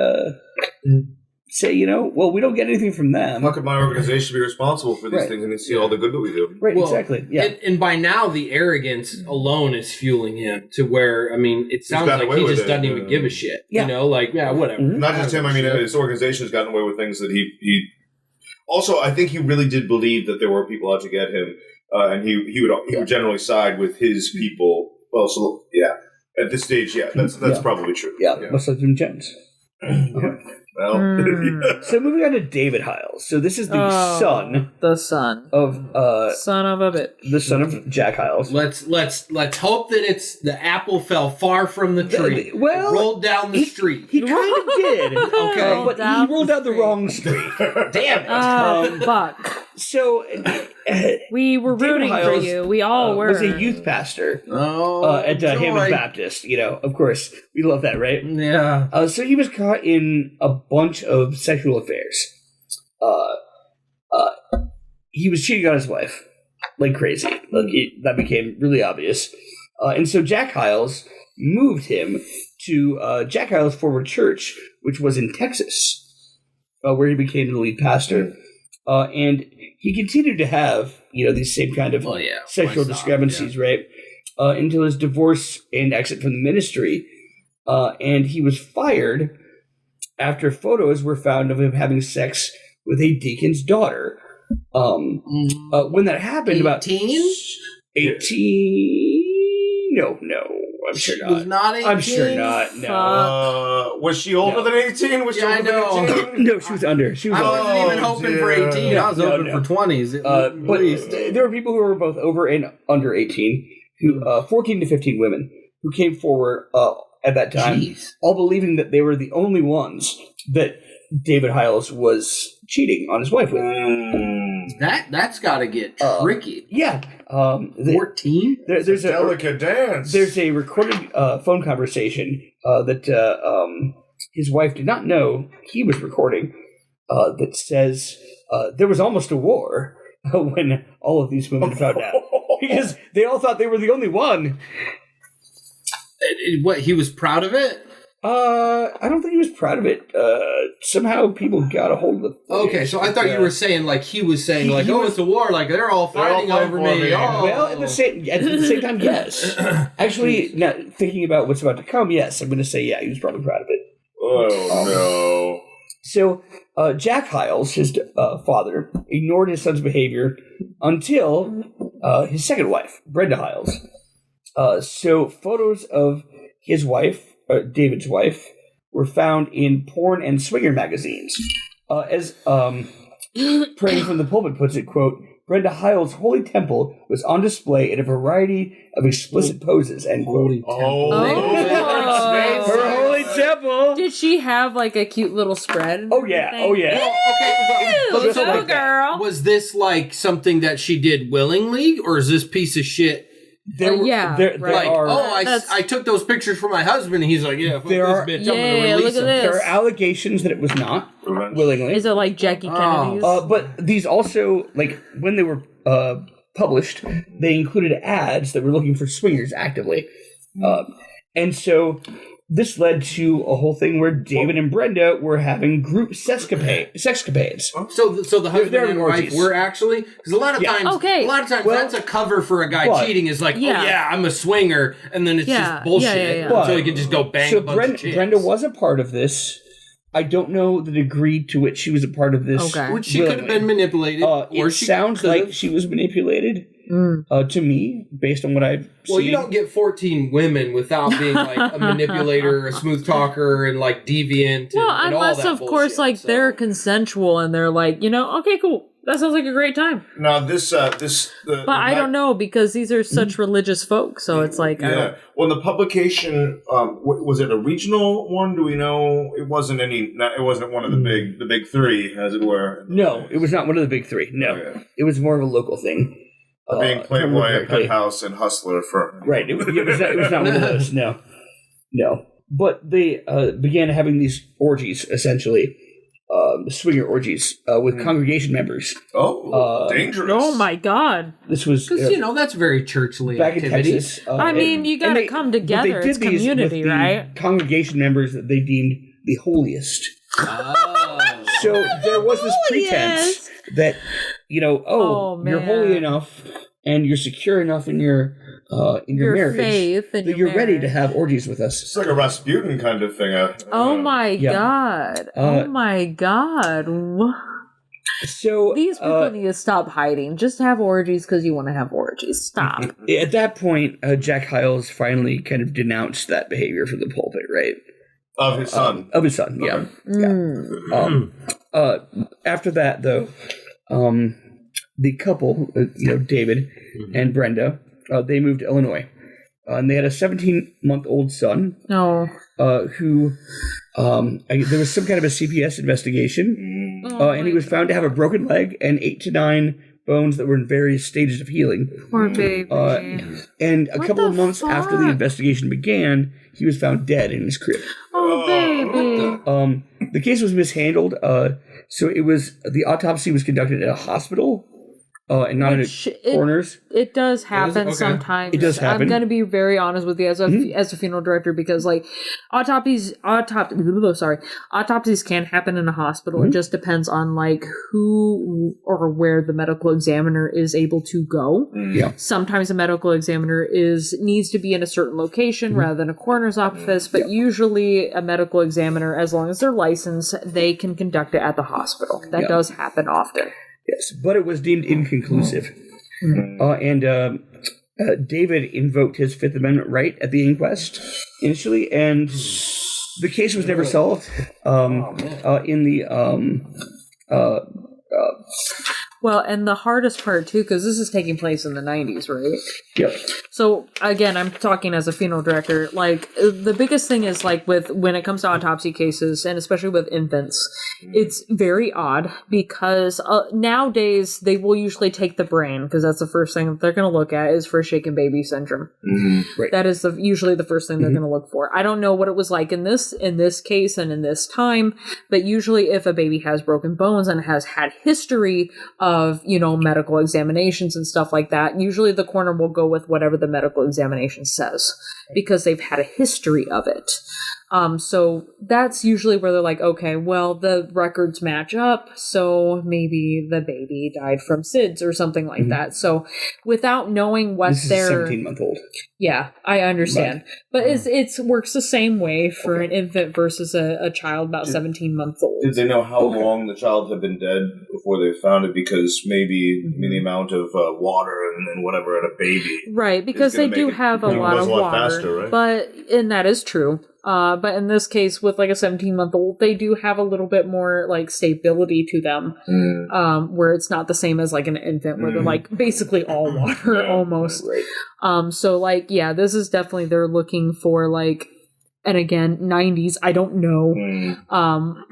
say, well, we don't get anything from them. How could my organization be responsible for these things and then see all the good that we do? Right, exactly. Yeah. And by now, the arrogance alone is fueling him to where, it sounds like he just doesn't even give a shit. Yeah. Whatever. Not just him, his organization has gotten away with things that he... Also, I think he really did believe that there were people out to get him, and he would generally side with his people. Well, so, yeah. At this stage, that's probably true. Yeah, much like Jim Jones. Well, so moving on to David Hyles. So this is the son of son of a bitch, the son of Jack Hyles. Let's hope that it's the apple fell far from the tree. Well, rolled down the street. He kind of did. Okay, but he rolled down the wrong street. Damn it! Fuck. So we were rooting for you. We all were. Was a youth pastor at Hammond Baptist. Of course, we love that, right? Yeah. So he was caught in a bunch of sexual affairs. He was cheating on his wife like crazy. That became really obvious. And so Jack Hyles moved him to Jack Hyles' former church, which was in Texas, where he became the lead pastor. And he continued to have, these same kind of sexual discrepancies, right? Until his divorce and exit from the ministry. And he was fired after photos were found of him having sex with a deacon's daughter. When that happened, 18? 18? No. I'm sure She not. was not 18? I'm sure not. No. Was she older than 18? Was she Yeah, I older know. than 18? No, she was under. She was I under. wasn't even hoping for 18. I was No, hoping no. for 20s at But least. there were people who were both over and under 18, who 14 to 15 women who came forward at that time, Jeez. all believing that they were the only ones that David Hyles was cheating on his wife with. That's got to get tricky. Yeah. 14? There's a delicate dance. There's a recorded phone conversation that his wife did not know he was recording that says there was almost a war when all of these women found out. Because they all thought they were the only one. What, he was proud of it? I don't think he was proud of it. Somehow people got a hold of the footage. Okay, so I thought you were saying, like, he was saying, He oh, was- it's a war, like, they're all fighting fighting over for me. me. Oh. Well, at the same time, yes. Actually, now, thinking about what's about to come, yes, I'm going to say, yeah, he was probably proud of it. Oh, So, Jack Hyles, his father, ignored his son's behavior until his second wife, Brenda Hyles. So, photos of his wife, David's wife, were found in porn and swinger magazines. As Praying from the Pulpit puts it, quote, Brenda Hyles' holy temple was on display in a variety of explicit poses, end quote. Holy temple. Oh. Her holy temple! Did she have like a cute little spread? Oh, yeah. Oh, yeah. Okay, Ew, so go like girl. was this like something that she did willingly, or is this piece of shit There were, yeah, there right. like, are, I took those pictures for my husband, and he's like, yeah, fuck There this are- bitch, Yeah, I'm gonna release look at him. this. there are allegations that it was not willingly. Is it like Jackie Kennedy's? But these also, like, when they were published, they included ads that were looking for swingers actively. And so this led to a whole thing where David and Brenda were having group sexcapades. So the husband They're and wife orgies. were actually, because a lot of times, Okay. well, that's a cover for a guy but- cheating. Is like, Yeah. oh yeah, I'm a swinger, and then it's Yeah. just bullshit. Yeah. Until he can just go bang So a bunch of chicks. Brenda was a part of this. I don't know the degree to which she was a part of this. Okay. Which she could have been manipulated, or It she sounds could've. like she was manipulated to me, based on what I've Well, seen. you don't get 14 women without being like a manipulator, a smooth talker, and like deviant. Well, and all unless that of course, bullshit, like so. they're consensual and they're like, okay, cool. That sounds like a great time. Now this But I don't know because these are such religious folk, so it's like, I Yeah. don't. Well, the publication was it a regional one? Do we know? It wasn't any. It wasn't one of the big three, as it were. No, it was not one of the big three. No, Okay. it was more of a local thing. Being if I remember Playboy, correctly. Penthouse, and Hustler for Right. It was not one of those. No. But they began having these orgies, essentially, swinger orgies with congregation members. dangerous. Oh my God. This was Because, that's very churchly back in activity. Texas. I mean, you gotta and come but they together. did It's these with community, the right? Congregation members that they deemed the holiest. Oh. So there was this pretense that, Oh, you're man. holy enough and you're secure enough in your Your marriage faith and that your you're ready to marriage. have orgies with us. It's like a Rasputin kind of thing. Oh my Yeah. God. Oh my God. So These people need to stop hiding. Just have orgies because you want to have orgies. Stop. at that point, Jack Hyles finally kind of denounced that behavior from the pulpit, right? Of his son. Of his son, yeah. After that, though, the couple, David and Brenda, they moved to Illinois. And they had a 17-month-old son No. who, there was some kind of a CPS investigation, and he was found to have a broken leg and 8 to 9 bones that were in various stages of healing. Poor baby. And a couple of the months after the fuck? investigation began, he was found dead in his crib. Oh, baby. The case was mishandled, so the autopsy was conducted at a hospital, and not Which at a coroner's. It does happen Okay. sometimes. It does happen. I'm going to be very honest with you as a funeral director because like autopsies can happen in a hospital. It just depends on like who or where the medical examiner is able to go. Yeah. Sometimes a medical examiner needs to be in a certain location rather than a coroner's office, but usually a medical examiner, as long as they're licensed, they can conduct it at the hospital. That does happen often. Yes, but it was deemed inconclusive. And David invoked his Fifth Amendment right at the inquest initially, and the case was never solved. Well, and the hardest part, too, because this is taking place in the 90s, right? Yep. So, again, I'm talking as a funeral director. Like, the biggest thing is, like, when it comes to autopsy cases, and especially with infants, it's very odd because nowadays they will usually take the brain, because that's the first thing that they're going to look at is for shaken baby syndrome. Mm-hmm. Right. That is usually the first thing they're going to look for. I don't know what it was like in this case and in this time, but usually if a baby has broken bones and has had history of, medical examinations and stuff like that, usually the coroner will go with whatever the medical examination says because they've had a history of it. So that's usually where they're like, okay, well, the records match up, so maybe the baby died from SIDS or something like that. So without knowing what this is a 17-month-old. Yeah, I understand. But it works the same way for an infant versus a child about 17 months old. Did they know how long the child had been dead before they found it? Because maybe the amount of water and whatever at a baby. Right, because they do have a lot of water. Faster, right? And that is true. But in this case, with like a 17-month-old, they do have a little bit more like stability to them, where it's not the same as like an infant, where they're like basically all water almost. Right. So like, yeah, this is definitely they're looking for like, and again, 90s, I don't know,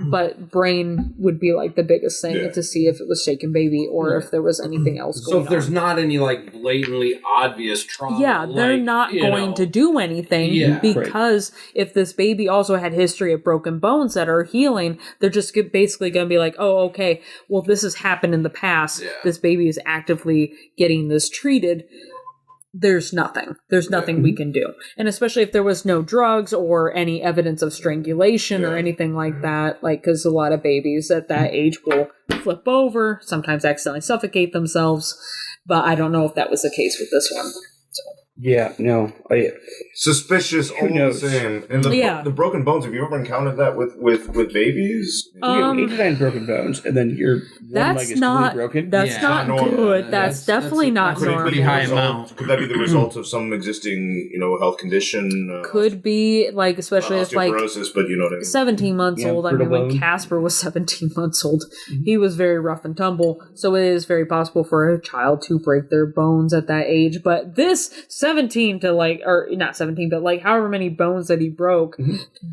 but brain would be like the biggest thing to see if it was shaken baby or if there was anything else going on. So if there's not any like blatantly obvious trauma, they're not going to do anything because if this baby also had history of broken bones that are healing, they're just basically going to be like, oh, okay, well, this has happened in the past. Yeah. This baby is actively getting this treated. There's nothing we can do. And especially if there was no drugs or any evidence of strangulation or anything like that, like, because a lot of babies at that age will flip over, sometimes accidentally suffocate themselves. But I don't know if that was the case with this one. So. Yeah, no. Suspicious, all the same. And the broken bones, have you ever encountered that with babies? You have 8 to 9 broken bones, and then your one leg is completely broken. That's not good. That's definitely not normal. Pretty high amount. Could that be the result of some existing, health condition? Could be, like, especially if, like, but you know what I mean. 17 months old. I mean, when Casper was 17 months old, he was very rough and tumble, so it is very possible for a child to break their bones at that age. But this 17 to, like, or not 17, but, like, however many bones that he broke,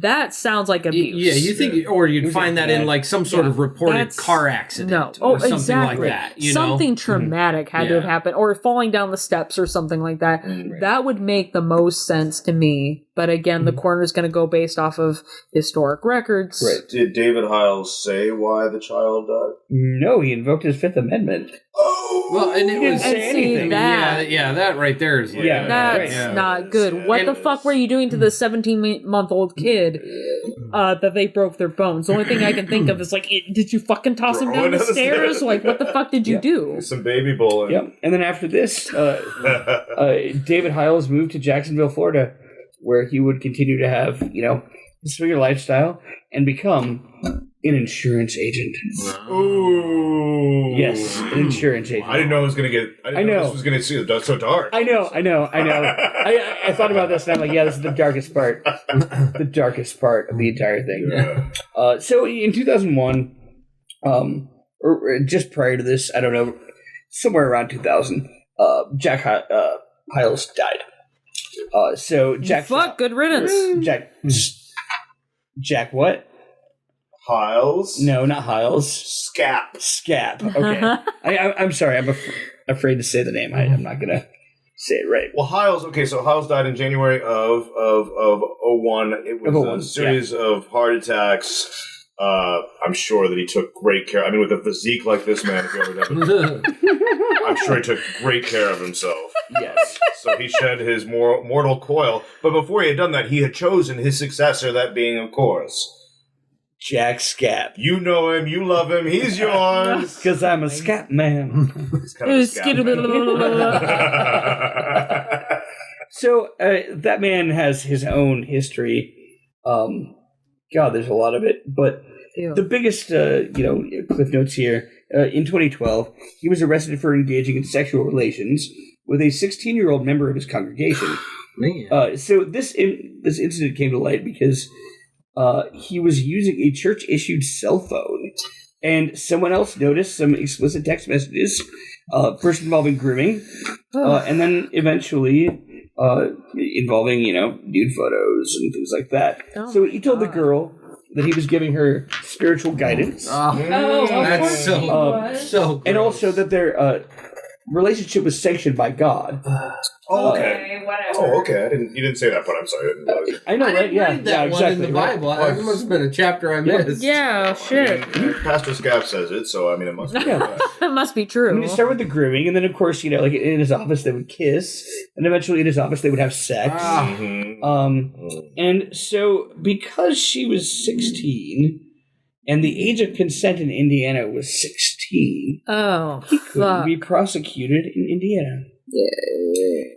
that sounds like abuse. Yeah, you think, or you'd find that in, like, some sort of reported car accident. Or something exactly. like that. Something traumatic had to have happened, or falling down the steps or something like that. That would make the most sense to me. But again, the coroner's going to go based off of historic records. Right. Did David Hyles say why the child died? No, he invoked his Fifth Amendment. Oh! Well, and it was... say anything. That right there is... That's not good. What the fuck were you doing to the 17-month-old kid that they broke their bones? The only thing I can think of is, like, did you fucking toss him down the stairs? Like, what the fuck did you do? Some baby bullying. Yep. And then after this, David Hyles moved to Jacksonville, Florida, where he would continue to have, his swinger lifestyle and become an insurance agent. Ooh. Yes, an insurance agent. I didn't know it was going to get... I know this was going to see so dark. I know. I thought about this and I'm like, yeah, this is the darkest part. The darkest part of the entire thing. Yeah. So in 2001, or just prior to this, I don't know, somewhere around 2000, Jack Hyles died. So Jack... Good riddance. Jack what? Hyles? No, not Hyles. Scap. Okay. I'm sorry. I'm afraid to say the name. I'm not going to say it right. Well, Hyles... Okay, so Hyles died in January of 01. It was a series of heart attacks. I'm sure that he took great care. I mean, with a physique like this man, if you ever have I'm sure he took great care of himself. Yes. So he shed his mortal coil. But before he had done that, he had chosen his successor, that being, of course, Jack Scap. You know him. You love him. He's yours. Because I'm a Scap man. He's kind of a Scap man. So that man has his own history. God, there's a lot of it. But the biggest, cliff notes here, in 2012, he was arrested for engaging in sexual relations with a 16-year-old member of his congregation. Man. So this incident came to light because he was using a church-issued cell phone, and someone else noticed some explicit text messages, first involving grooming, and then eventually involving, nude photos and things like that. Oh so he told the girl that he was giving her spiritual guidance, That's so and gross. also that their relationship was sanctioned by God. Oh, okay. Whatever. Oh, okay. You didn't say that, but I'm sorry. I didn't realize it. I know, I right? didn't Yeah, read that yeah, one exactly. in the right. Bible. That must have been a chapter I missed. Yeah, shit. Pastor Scaff says it, so I mean, it must be. Yeah. That must be I true. mean, you start with the grooming, and then, of course, like in his office, they would kiss, and eventually in his office, they would have sex. And so, because she was 16, and the age of consent in Indiana was 16, Oh, couldn't fuck. be prosecuted in Indiana.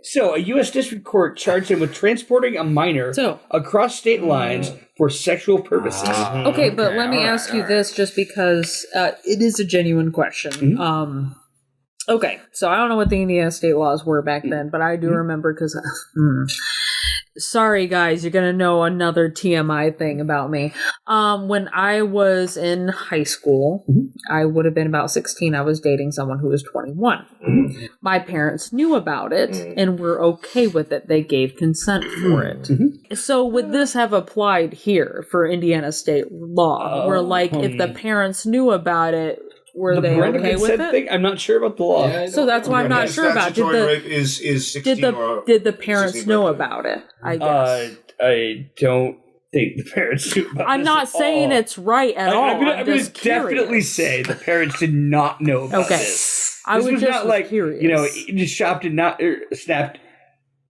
So, a U.S. District Court charged him with transporting a minor So- across state lines for sexual purposes. Okay, but let me ask you this just because it is a genuine question. Okay, so I don't know what the Indiana state laws were back then, but I do remember because. Sorry, guys, you're going to know another TMI thing about me. When I was in high school, I would have been about 16. I was dating someone who was 21. My parents knew about it and were okay with it. They gave consent for it. So would this have applied here for Indiana state law? Where, like, if the parents knew about it, were The they parental okay with consent it? thing, I'm not sure about the law. Yeah, I So that's why I'm not sure about. Statutory rape is 16 Did the parents 16 know birthday. about it? I guess. I don't think the parents knew about I'm this not at saying all. it's right at all. I'm gonna just definitely curious. say the parents did not know about Okay. this. I This was was just not like curious. he just shopped and not snapped,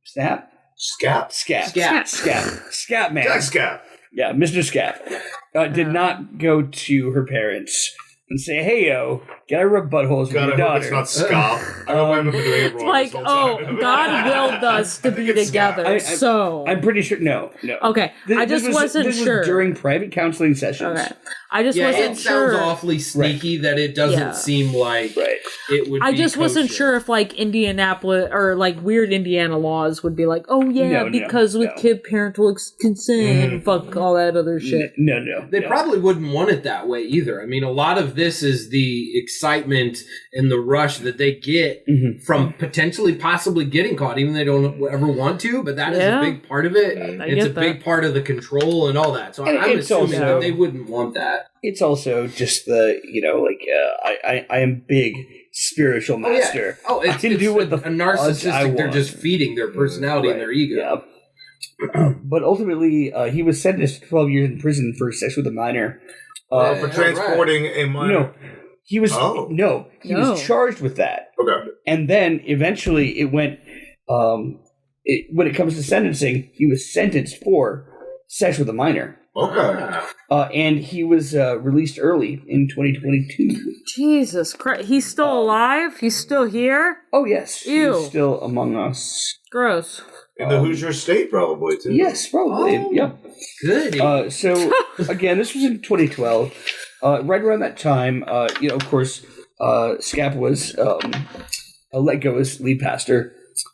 Scap. Scap man. Jack Scap. Yeah, Mr. Scap did not go to her parents and say, "Hey yo, can I rub buttholes with God, your I hope it's daughter?" not Scap. I hope I haven't been doing it wrong. Like, this whole time. God willed us to I think be it's together. Scap. So I'm pretty sure. No. okay, I just this wasn't this sure. Was during private counseling sessions. Okay, I just Yeah, wasn't it sounds sure. awfully sneaky that it doesn't Yeah. seem like Right. it would I be just wasn't kosher. sure if like Indianapolis or like weird Indiana laws would be like, oh yeah, No, because with no. kid parental consent, fuck all that other shit. No. They no. probably wouldn't want it that way either. I mean, a lot of this is the excitement and the rush that they get from potentially possibly getting caught, even though they don't ever want to, but that is Yeah. a big part of it. I It's a get big that. part of the control and all that. So And I'm it's assuming also- that they wouldn't want that. It's also just the I am big spiritual master. Oh, I can do what the a fudge I narcissistic. They're want. just feeding their personality and their ego. Yeah. But ultimately, he was sentenced to 12 years in prison for sex with a minor. For transporting a minor. No, he was Oh. he was charged with that, Okay. and then eventually it went. When it comes to sentencing, he was sentenced for sex with a minor, Okay. and he was released early in 2022. Jesus Christ, he's still alive? He's still here? Oh yes, Ew. he's still among us. Gross. In the Hoosier State, probably, too. Yes, probably. Oh. Yeah. Good. So again, this was in 2012. Right around that time, of course, Scap was let go as lead pastor,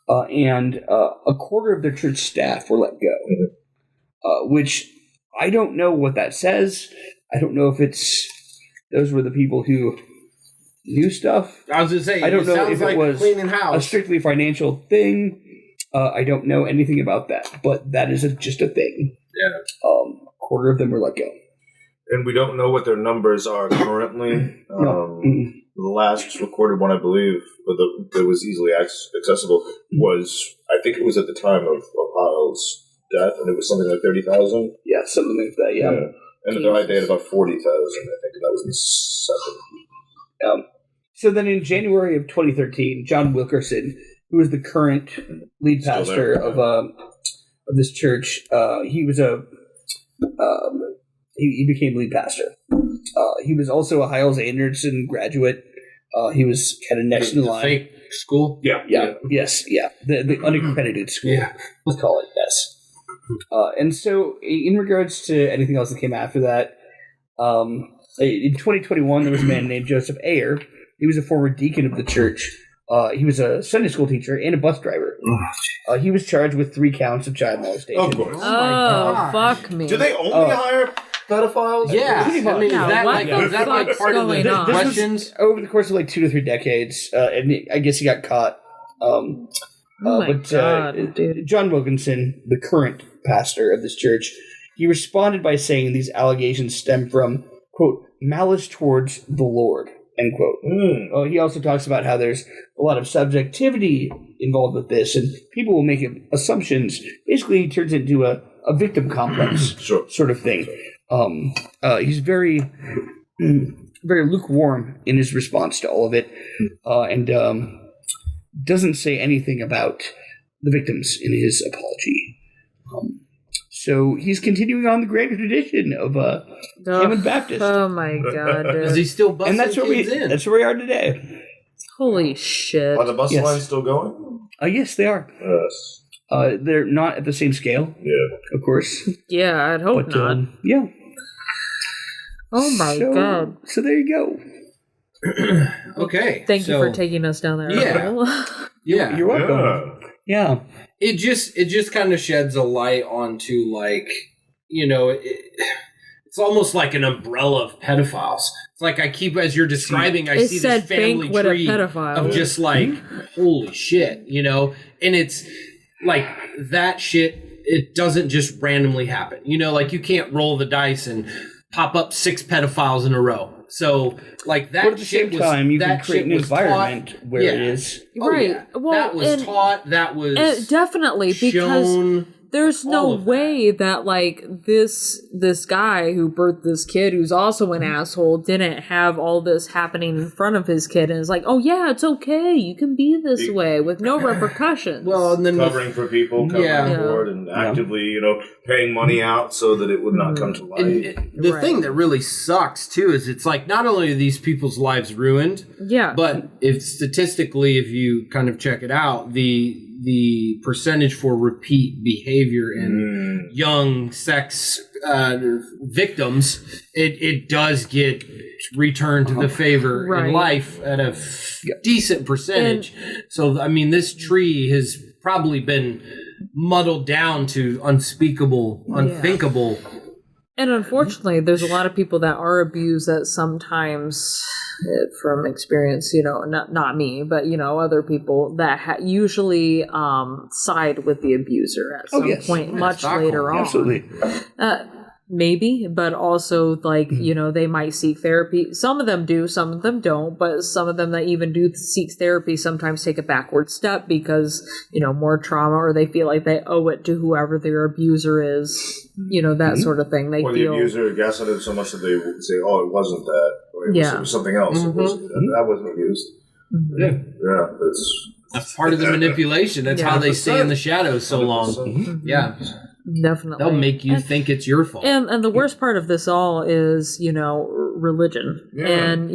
and a quarter of their church staff were let go. Which I don't know what that says. I don't know if those were the people who knew stuff. I was gonna say, I don't know sounds if it like was cleaning a house. strictly financial thing. I don't know anything about that, but that is just a thing. Yeah. A quarter of them were let go. And we don't know what their numbers are currently. No. The last recorded one, I believe, that was easily accessible was, I think it was at the time of Hyles' death, and it was something like 30,000. Yeah, something like that. Yeah. And the died at about 40,000, I think, and that was in the 70s. So then, in January of 2013, John Wilkerson, who is the current lead Still pastor there. of this church, he was he became lead pastor. He was also a Hyles Anderson graduate. He was kind of next in the line. fake school. Yeah. Yes. Yeah. The unaccredited school. Yeah. Let's call it. Yes. And so, in regards to anything else that came after that, in 2021, there was a man named Joseph Ayer. He was a former deacon of the church. He was a Sunday school teacher and a bus driver. He was charged with 3 counts of child molestation. Of course. Oh, fuck me. Do they only hire pedophiles? Yeah, Pretty much. I mean, Yeah, is that what like the is that like fuck's part of the going on? This was questions? over the course of like 2 to 3 decades, and I guess he got caught. Oh my God, dude. John Wilkinson, the current pastor of this church, he responded by saying these allegations stem from, quote, malice towards the Lord, end quote. He also talks about how there's a lot of subjectivity involved with this, and people will make assumptions. Basically, he turns it into a victim complex sort of thing. He's very, very lukewarm in his response to all of it, and doesn't say anything about the victims in his apology. So he's continuing on the great tradition of Hammond Baptist. Oh my God, dude. Is he still busting And that's where kids in? that's where we are today. Holy shit. Are the bus Yes. lines still going? Yes, they are. Yes. They're not at the same scale, Yeah. of course. Yeah, I'd hope But not. yeah. Oh my God. So there you go. Okay. Thank you so- for taking us down there. Yeah. Rahul. Yeah. You're welcome. Yeah. It just kind of sheds a light onto, like, you know, it's almost like an umbrella of pedophiles. It's like I keep, as you're describing, I It see said this family banquet of tree pedophiles. of just like, holy shit, you know? And it's like that shit, it doesn't just randomly happen. You know, like you can't roll the dice and pop up 6 pedophiles in a row. So, like that But at the shit same was, time, you can that create shit an was environment taught. where it is. Oh, Right. yeah. Well, that was and- taught. That was Definitely, because shown. there's all no of that. way that like this guy who birthed this kid, who's also an asshole, didn't have all this happening in front of his kid, and is like, oh yeah, it's okay, you can be this way with no repercussions. Well, and then Covering for people, covering Yeah. for it, and actively, paying money out so that it would not come to light. and the Right. thing that really sucks too is it's like not only are these people's lives ruined, yeah, but if statistically, if you kind of check it out, the percentage for repeat behavior in young sex victims, it does get returned to the favor Right. in life at a decent percentage. So, I mean, this tree has probably been muddled down to unspeakable, unthinkable. and unfortunately, there's a lot of people that are abused that sometimes, from experience, not me, but other people that usually side with the abuser at some yes. point, Yeah, much Stockholm, later on. Absolutely. Maybe, but also like they might seek therapy. Some of them do, some of them don't, but some of them that even do seek therapy sometimes take a backward step because more trauma, or they feel like they owe it to whoever their abuser is, that sort of thing. They Or the feel abuser gaslit it so much that they would say, "Oh, it wasn't that. Or it was something else. It wasn't, that wasn't abused." Yeah, That's part of the manipulation. That's how they stay in the shadows so long. Yeah. definitely They'll make you think it's your fault. And the worst part of this all is, religion. Yeah. And,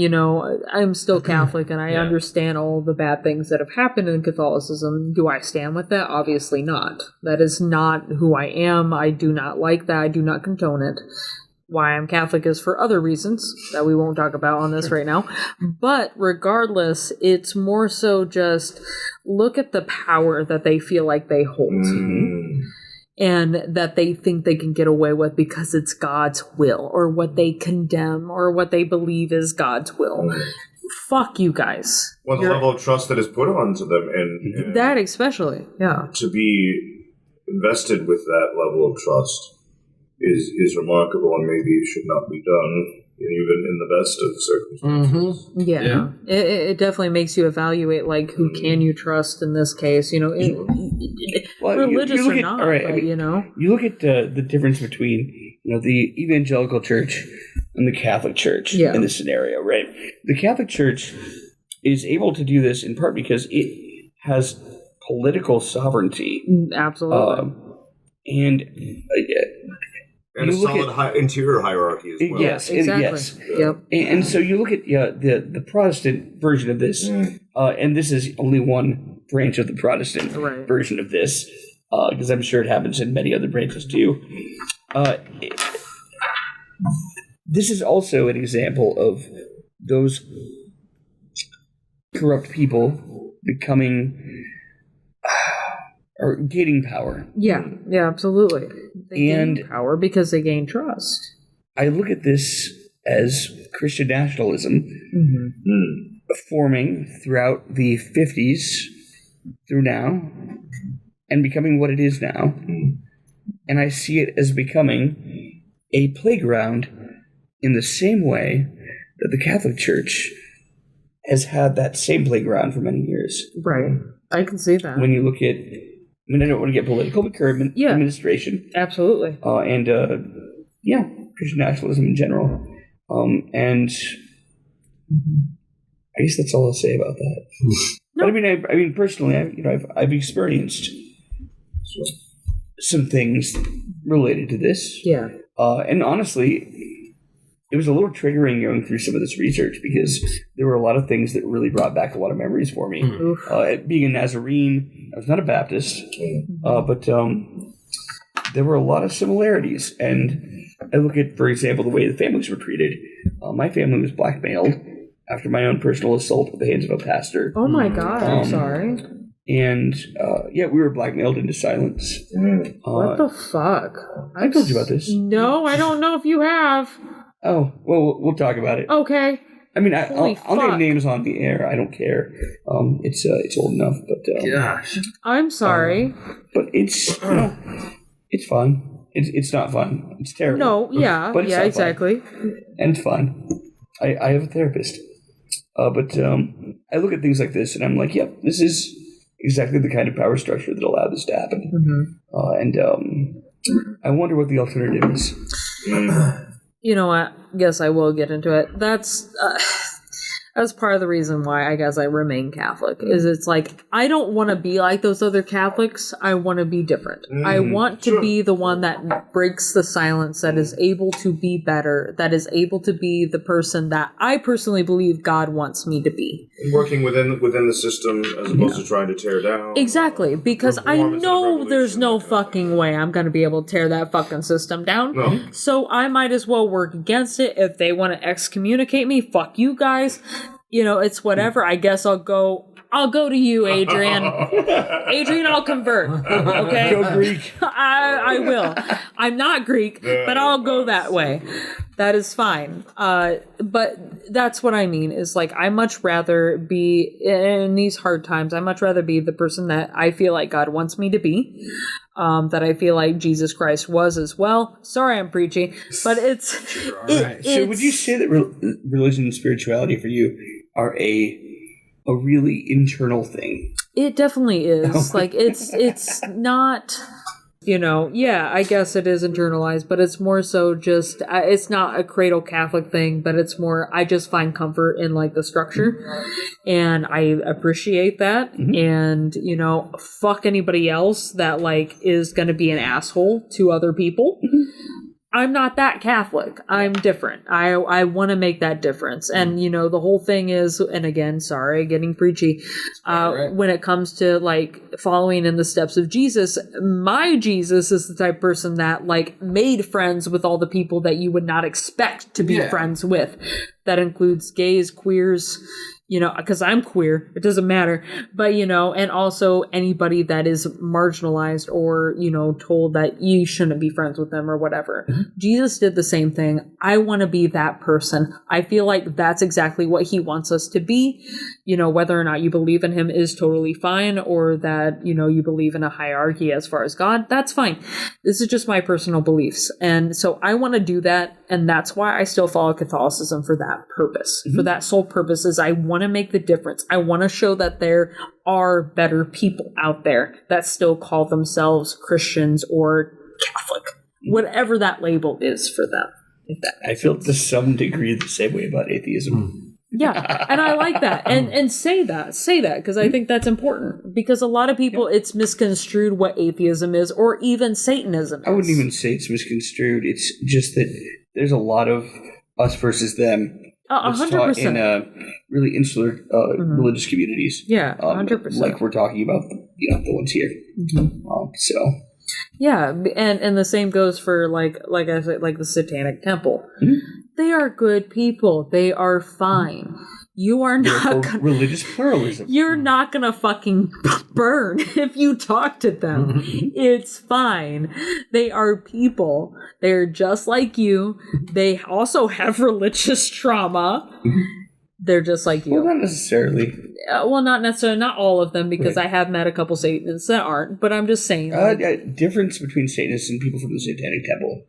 I'm still Catholic and I understand all the bad things that have happened in Catholicism. Do I stand with that? Obviously not. That is not who I am. I do not like that. I do not condone it. Why I'm Catholic is for other reasons that we won't talk about on this right now. But regardless, it's more so just look at the power that they feel like they hold. And that they think they can get away with because it's God's will, or what they condemn, or what they believe is God's will. Fuck you guys. Well, the level of trust that is put onto them, and That especially, yeah. to be invested with that level of trust is remarkable, and maybe it should not be done, even in the best of circumstances. Yeah. It definitely makes you evaluate, like, who can you trust in this case, Well, religious you look or at- not, all right, but, You look at the difference between the evangelical church and the Catholic Church in this scenario, right? The Catholic Church is able to do this in part because it has political sovereignty, Absolutely. and And a you look solid interior hierarchy as well. yes, exactly. yes. Yep. And so you look at the Protestant version of this, and this is only one branch of the Protestant version of this, because I'm sure it happens in many other branches too. This is also an example of those corrupt people becoming or gaining power. Yeah, absolutely. They And- gain power because they gain trust. I look at this as Christian nationalism forming throughout the 50s through now and becoming what it is now. And I see it as becoming a playground in the same way that the Catholic Church has had that same playground for many years. Right. I can see that. When you look at, I mean, I don't want to get political, but current administration. Absolutely. And Christian nationalism in general. And I guess that's all I'll say about that. No. But I mean, personally, I've experienced some things related to this. Yeah. And honestly, it was a little triggering going through some of this research because there were a lot of things that really brought back a lot of memories for me. Being a Nazarene, I was not a Baptist, but there were a lot of similarities. And I look at, for example, the way the families were treated. My family was blackmailed after my own personal assault at the hands of a pastor. Oh my God, I'm sorry. And, we were blackmailed into silence. What the fuck? I told you about this. No, I don't know if you have. Oh, well, we'll talk about it. Okay. I mean, Holy I'll name fuck. names on the air. I don't care. It's old enough, but Gosh. I'm sorry. but it's it's fun. It's not fun. It's terrible. No, yeah, But it's yeah, not fun. exactly. And it's fun. I have a therapist, but I look at things like this and I'm like, yep, this is exactly the kind of power structure that allowed this to happen. And I wonder what the alternative is. You know what? Guess I will get into it. That's part of the reason why I guess I remain Catholic. Is it's like I don't want to be like those other Catholics. I want to be different. I want to be the one that breaks the silence, that is able to be better, that is able to be the person that I personally believe God wants me to be. And working within the system as opposed to trying to tear down. Exactly, because I Reform know revolution, there's no like that. fucking way I'm going to be able to tear that fucking system down. No. So I might as well work against it. If they want to excommunicate me, fuck you guys. You know, it's whatever. I guess I'll go to you, Adrian. Adrian, I'll convert. Okay? Go Greek. I will. I'm not Greek, but I'll go that way. That is fine. But that's what I mean is like, I much rather be in these hard times. I much rather be the person that I feel like God wants me to be. That I feel like Jesus Christ was as well. Sorry, I'm preachy, but it's. So would you say that religion and spirituality for you are a really internal thing? It definitely is. Like it's not. You know, yeah, I guess it is internalized, but it's more so just, it's not a cradle Catholic thing, but it's more, I just find comfort in like the structure and I appreciate that. And, you know, fuck anybody else that like is going to be an asshole to other people. I'm not that Catholic. I'm different. I want to make that difference. And, you know, the whole thing is, and again, sorry, getting preachy, when it comes to like following in the steps of Jesus, my Jesus is the type of person that like made friends with all the people that you would not expect to be friends with. That includes gays, queers, you know, because I'm queer, it doesn't matter. But, you know, and also anybody that is marginalized or, you know, told that you shouldn't be friends with them or whatever. Jesus did the same thing. I want to be that person. I feel like that's exactly what he wants us to be. You know, whether or not you believe in him is totally fine, or that, you know, you believe in a hierarchy as far as God, that's fine. This is just my personal beliefs. And so I want to do that. And that's why I still follow Catholicism for that purpose. For that sole purpose is I want to make the difference. I want to show that there are better people out there that still call themselves Christians or Catholic, whatever that label is for them. If that I feel to some degree the same way about atheism. Yeah, and I like that. And say that, because I think that's important. Because a lot of people, it's misconstrued what atheism is, or even Satanism is. I wouldn't even say it's misconstrued. It's just that there's a lot of us versus them. 100%. In really insular religious communities. Yeah, 100%. Like we're talking about, the ones here. So. Yeah, and the same goes for like I said, like the Satanic Temple. They are good people. They are fine. You are not Therefore, gonna, religious pluralism. you're not gonna fucking burn if you talk to them. It's fine. They are people. They're just like you. They also have religious trauma. They're just like you. Well, not necessarily. Well, not necessarily, not all of them, because Right. I have met a couple Satanists that aren't. But I'm just saying. Difference between Satanists and people from the Satanic Temple.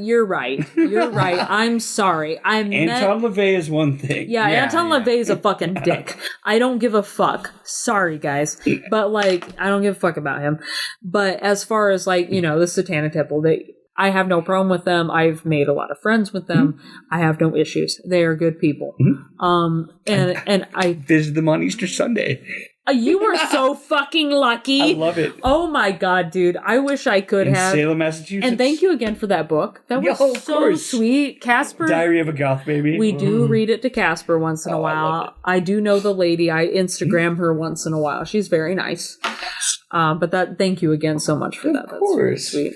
You're right. You're right. I'm sorry. Anton LaVey is one thing. Yeah, Anton LaVey is a fucking dick. I don't give a fuck. Sorry, guys. But, like, I don't give a fuck about him. But as far as, like, you know, the Satanic Temple, I have no problem with them. I've made a lot of friends with them. I have no issues. They are good people. And I Visit them on Easter Sunday. you were so fucking lucky. I love it. Oh my god, dude. I wish I could In have. Salem, Massachusetts. And thank you again for that book. That was Yo, of so course. sweet. Casper. Diary of a Goth Baby. We do read it to Casper once in a Oh, I love while. I do know the lady. I Instagram her once in a while. She's very nice. But thank you again so much for that. That's really course. sweet.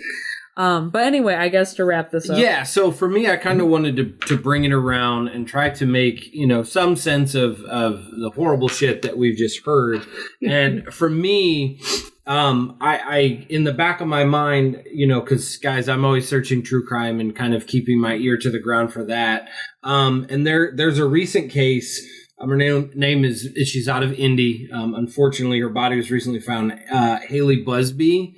But anyway, I guess to wrap this up. Yeah, so for me, I kind of wanted to bring it around and try to make, you know, some sense of the horrible shit that we've just heard. And for me, I in the back of my mind, you know, because guys, I'm always searching true crime and kind of keeping my ear to the ground for that. And there's a recent case. Her name is she's out of Indy. Unfortunately, her body was recently found. Haley Busby.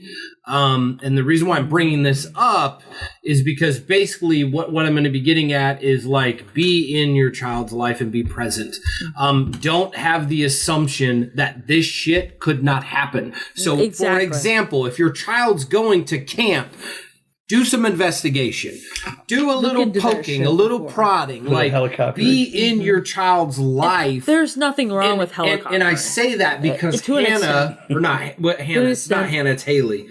And the reason why I'm bringing this up is because basically what I'm going to be getting at is like, be in your child's life and be present. Don't have the assumption that this shit could not happen. So Exactly. for example, if your child's going to camp, do some investigation. Do a little into that poking, shit a little before. prodding. Like, helicopter. be in your child's life. There's nothing wrong with helicopters. And I say that because To an Hannah, or not, what Hannah? It's not extent. Hannah, it's Haley.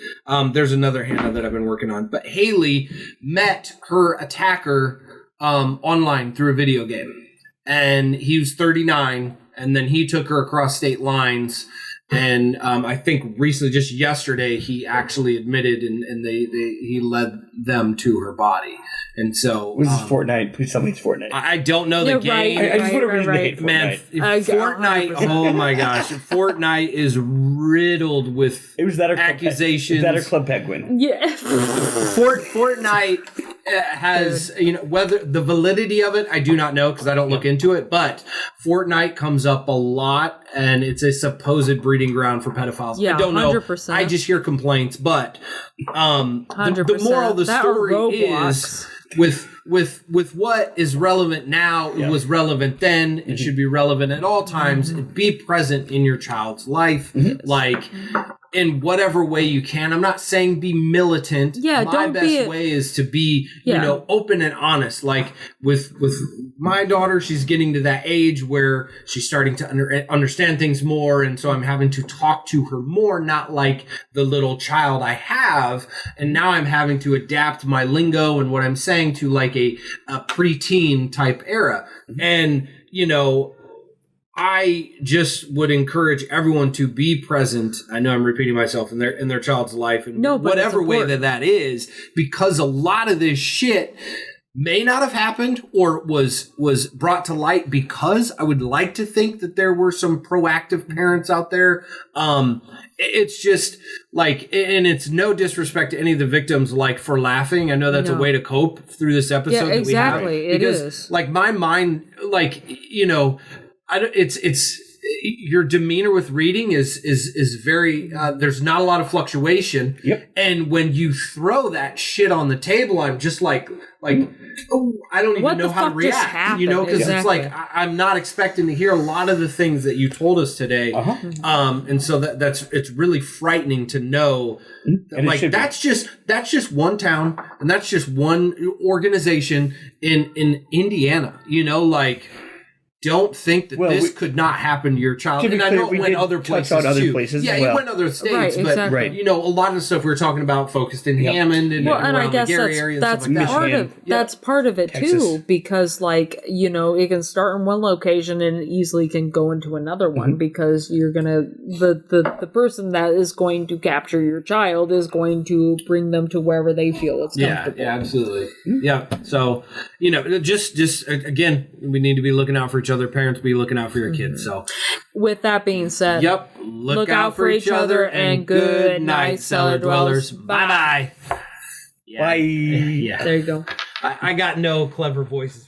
There's another Hannah that I've been working on. But Haley met her attacker online through a video game. And he was 39, and then he took her across state lines. And I think recently, just yesterday, he actually admitted, and he led them to her body. And so, This is Fortnite. Please tell me it's Fortnite. I don't know the You're game. right. I just want to read right. the Man, Fortnite. Fortnite, 100%. oh my gosh. Fortnite is riddled with It was that or accusations. That or Club Penguin. Yeah. Fortnite has, you know, whether the validity of it, I do not know because I don't look into it, but Fortnite comes up a lot and it's a supposed breeding ground for pedophiles. Yeah, I don't know. 100%. I just hear complaints, but the 100%. moral of the That or story Roblox. is with what is relevant now, it was relevant then, it should be relevant at all times. Be present in your child's life, like in whatever way you can. I'm not saying be militant. Yeah, my don't best be way is to be, you Yeah. know, open and honest. Like with my daughter, she's getting to that age where she's starting to understand things more, and so I'm having to talk to her more, not like the little child I have. And now I'm having to adapt my lingo and what I'm saying to like a preteen type era. And, you know, I just would encourage everyone to be present. I know I'm repeating myself in their child's life in No, but whatever it's way important. that is, because a lot of this shit may not have happened or was brought to light because I would like to think that there were some proactive parents out there. It's just like, and it's no disrespect to any of the victims, like for laughing. I know that's a No. way to cope through this episode. Yeah, that we have, exactly. It because, is. like, my mind, like, you know, it's your demeanor with reading is very there's not a lot of fluctuation. Yep. And when you throw that shit on the table, I'm just like oh, I don't even What know the how to fuck just react, you know, because happened? it's like I'm not expecting to hear a lot of the things that you told us today. And so it's really frightening to know that, And it like should be. that's just one town and that's just one organization in Indiana, you know, like, don't think that Well, this we- could not happen to your child. To be And I clear, know it we went did other touch places on other too. places Yeah, as it well. went other states, Right, but exactly. Right. you know, a lot of the stuff we were talking about focused in Yep. Hammond and Well, and I around guess the Gary area and that's stuff like that. part Michigan. of that's part of it Texas. too, because like, you know, it can start in one location and it easily can go into another one because you're gonna the person that is going to capture your child is going to bring them to wherever they feel it's Yeah, comfortable. yeah, absolutely. Yeah. So, you know, just again, we need to be looking out for each each other. Parents, be looking out for your kids. So, with that being said, yep. Look out for each other, and good night, cellar dwellers. Bye-bye. Yeah. Bye. Yeah. There you go. I got no clever voices.